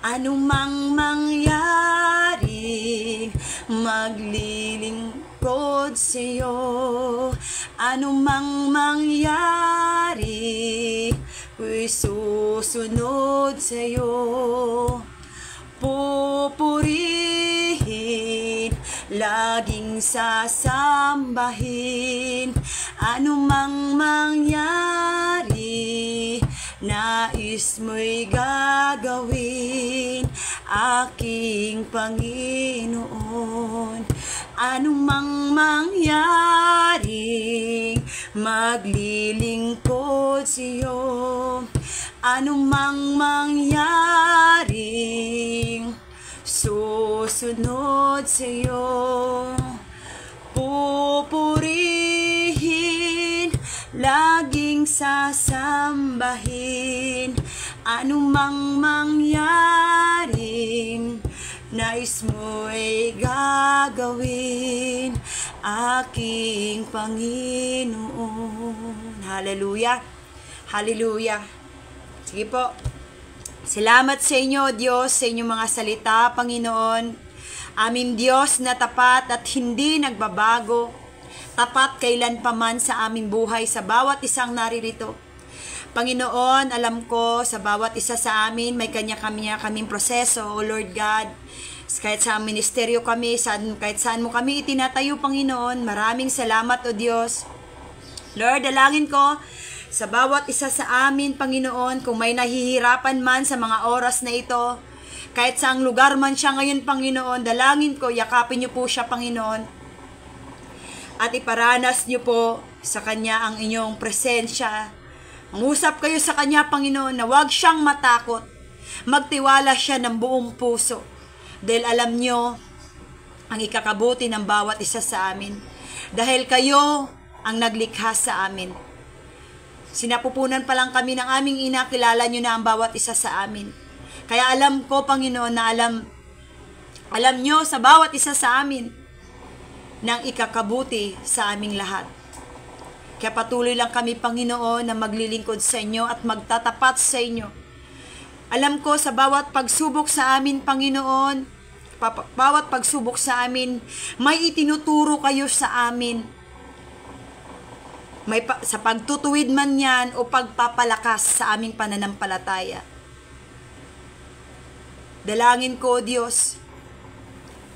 Anumang mangyari, maglilingkod sa iyo. Anumang mangyari, ko'y susunod sa iyo. Pupurihin, laging sasambahin. Anumang mangyari, nais mo'y gagawin, aking Panginoon. Anumang mangyari, maglilingkod sa iyo. Anumang mangyari, susunod sa iyo. Pupurihin, laging sasambahin. Anumang mangyari, nais mo'y gagawin, aking Panginoon. Hallelujah. Hallelujah. Sige po. Salamat sa inyo, Diyos, sa inyong mga salita, Panginoon. Aming Diyos na tapat at hindi nagbabago. Tapat kailanpaman sa aming buhay, sa bawat isang naririto. Panginoon, alam ko sa bawat isa sa amin, may kaming proseso, O Lord God. Kahit sa ministeryo kami, kahit saan mo kami itinatayo, Panginoon, maraming salamat, O Diyos. Lord, dalangin ko sa bawat isa sa amin, Panginoon, kung may nahihirapan man sa mga oras na ito, kahit saang lugar man siya ngayon, Panginoon, dalangin ko, yakapin niyo po siya, Panginoon, at iparanas niyo po sa Kanya ang inyong presensya. Mangusap kayo sa Kanya, Panginoon, na huwag siyang matakot. Magtiwala siya ng buong puso. Dahil alam niyo ang ikakabuti ng bawat isa sa amin. Dahil kayo ang naglikha sa amin. Sinapupunan pa lang kami ng aming ina, kilala niyo na ang bawat isa sa amin. Kaya alam ko, Panginoon, na alam niyo sa bawat isa sa amin ng ikakabuti sa aming lahat. Kaya patuloy lang kami, Panginoon, na maglilingkod sa inyo at magtatapat sa inyo. Alam ko sa bawat pagsubok sa amin, Panginoon, bawat pagsubok sa amin, may itinuturo kayo sa amin. Sa pagtutuwid man yan o pagpapalakas sa aming pananampalataya. Dalangin ko, Diyos,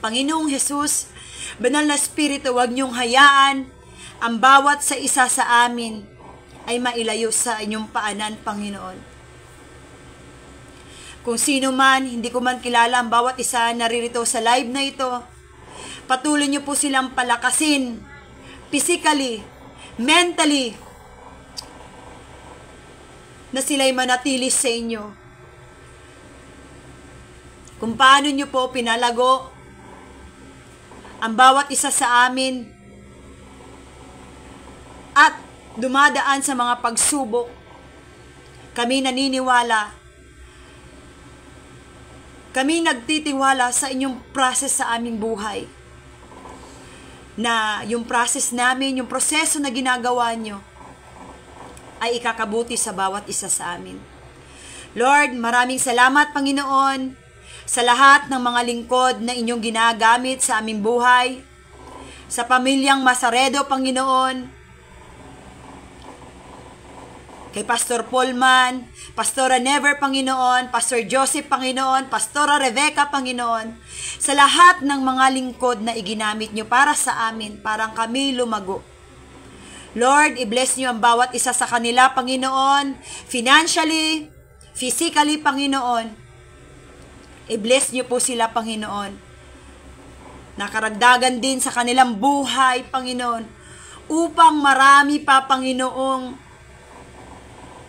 Panginoong Jesus, Banal na Espiritu, huwag niyong hayaan ang bawat sa isa sa amin ay mailayo sa inyong paanan, Panginoon. Kung sino man, hindi ko man kilala ang bawat isa naririto sa live na ito, patuloy niyo po silang palakasin, physically, mentally, na sila'y manatili sa inyo. Kung paano niyo po pinalago ang bawat isa sa amin at dumadaan sa mga pagsubok, kami naniniwala, kami nagtitiwala sa inyong process sa aming buhay. Na yung process namin, yung proseso na ginagawa nyo, ay ikakabuti sa bawat isa sa amin. Lord, maraming salamat, Panginoon, sa lahat ng mga lingkod na inyong ginagamit sa aming buhay, sa pamilyang Masaredo, Panginoon, kay Pastor Paulman, Pastora Never, Panginoon, Pastor Joseph, Panginoon, Pastora Rebecca, Panginoon, sa lahat ng mga lingkod na iginamit nyo para sa amin, parang kami lumago. Lord, i-bless nyo ang bawat isa sa kanila, Panginoon, financially, physically, Panginoon. I-bless nyo po sila, Panginoon. Nakaragdagan din sa kanilang buhay, Panginoon, upang marami pa, Panginoong,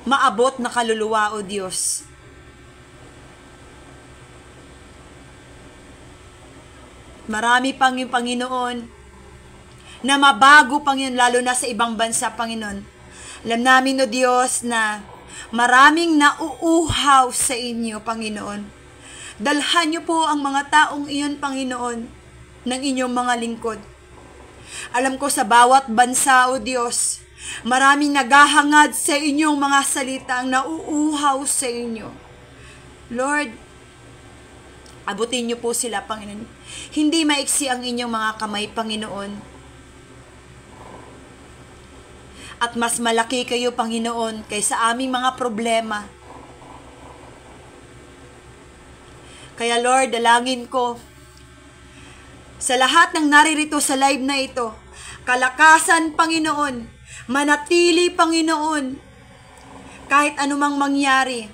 maabot na kaluluwa, O Diyos. Marami pang yung Panginoon na mabago, Panginoon, lalo na sa ibang bansa, Panginoon. Alam namin, O Diyos, na Maraming nauuhaw sa inyo, Panginoon. Dalhan niyo po ang mga taong iyon, Panginoon, ng inyong mga lingkod. Alam ko sa bawat bansa, O Diyos, maraming naghahangad sa inyong mga salita ang nauuhaw sa inyo. Lord, abutin niyo po sila, Panginoon. Hindi maiksi ang inyong mga kamay, Panginoon. At mas malaki kayo, Panginoon, kaysa aming mga problema. Kaya Lord, dalangin ko sa lahat ng naririto sa live na ito, kalakasan, Panginoon, manatili, Panginoon, kahit anumang mangyari.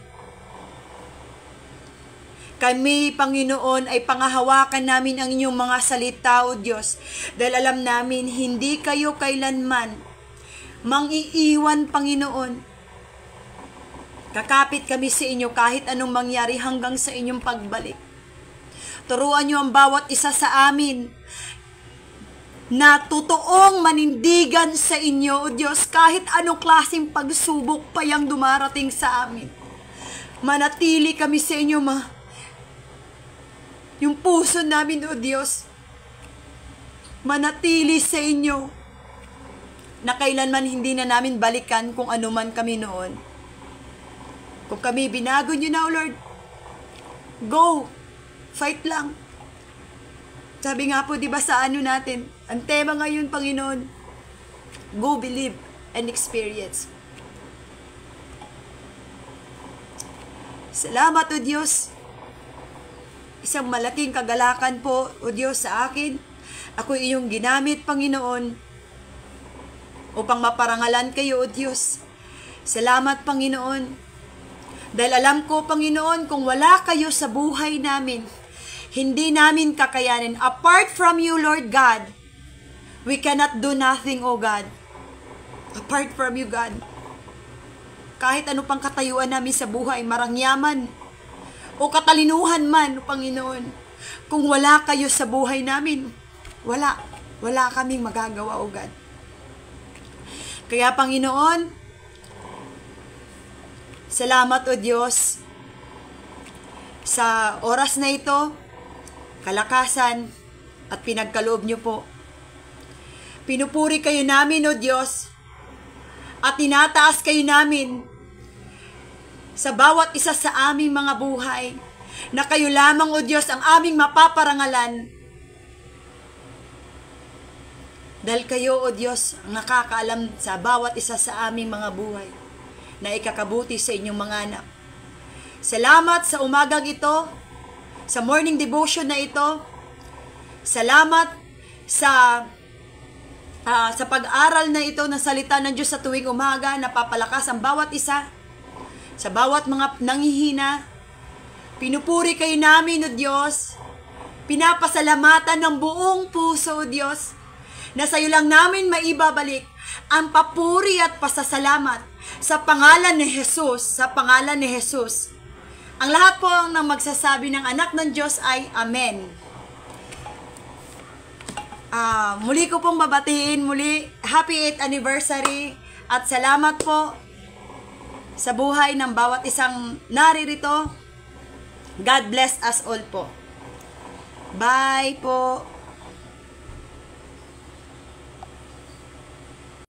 Kami, Panginoon, ay pangahawakan namin ang inyong mga salita, O Diyos, dahil alam namin hindi kayo kailanman mang-iiwan, Panginoon. Kakapit kami sa inyo kahit anong mangyari hanggang sa inyong pagbalik. Turuan niyo ang bawat isa sa amin na totoong manindigan sa inyo, O Diyos, kahit anong klaseng pagsubok pa yang dumarating sa amin. Manatili kami sa inyo, yung puso namin, O Diyos, manatili sa inyo, na kailanman hindi na namin balikan kung ano man kami noon. Kung kami binago niyo na, O Lord, go, fight lang. Sabi nga po, di ba sa ano natin, ang tema ngayon, Panginoon, go, believe, and experience. Salamat, O Diyos. Isang malaking kagalakan po, O Diyos, sa akin. Ako iyong ginamit, Panginoon, upang maparangalan kayo, O Diyos. Salamat, Panginoon. Dahil alam ko, Panginoon, kung wala kayo sa buhay namin, hindi namin kakayanin. Apart from you, Lord God, we cannot do nothing, O God. Apart from you, God. Kahit ano pang katayuan namin sa buhay, marangyaman o katalinuhan man, Panginoon, kung wala kayo sa buhay namin, wala kaming magagawa, O God. Kaya, Panginoon, salamat, O Diyos, sa oras na ito, kalakasan at pinagkaloob niyo po. Pinupuri kayo namin, O Diyos, at tinataas kayo namin sa bawat isa sa aming mga buhay, na kayo lamang, O Diyos, ang aming mapaparangalan. Dahil kayo, O Diyos, ang nakakaalam sa bawat isa sa aming mga buhay na ikakabuti sa inyong mga anak. Salamat sa umagang ito, sa morning devotion na ito. Salamat sa pag-aral na ito ng salita ng Diyos sa tuwing umaga, na papalakas ang bawat isa, sa bawat mga nanghihina. Pinupuri kayo namin, O Diyos. Pinapasalamatan ng buong puso, O Diyos, na sa iyo lang namin maibabalik ang papuri at pasasalamat sa pangalan ni Jesus, sa pangalan ni Jesus. Ang lahat po ng magsasabi ng anak ng Diyos ay Amen. Muli ko pong babatiin muli, happy 8th anniversary, at salamat po sa buhay ng bawat isang naririto. God bless us all po. Bye po.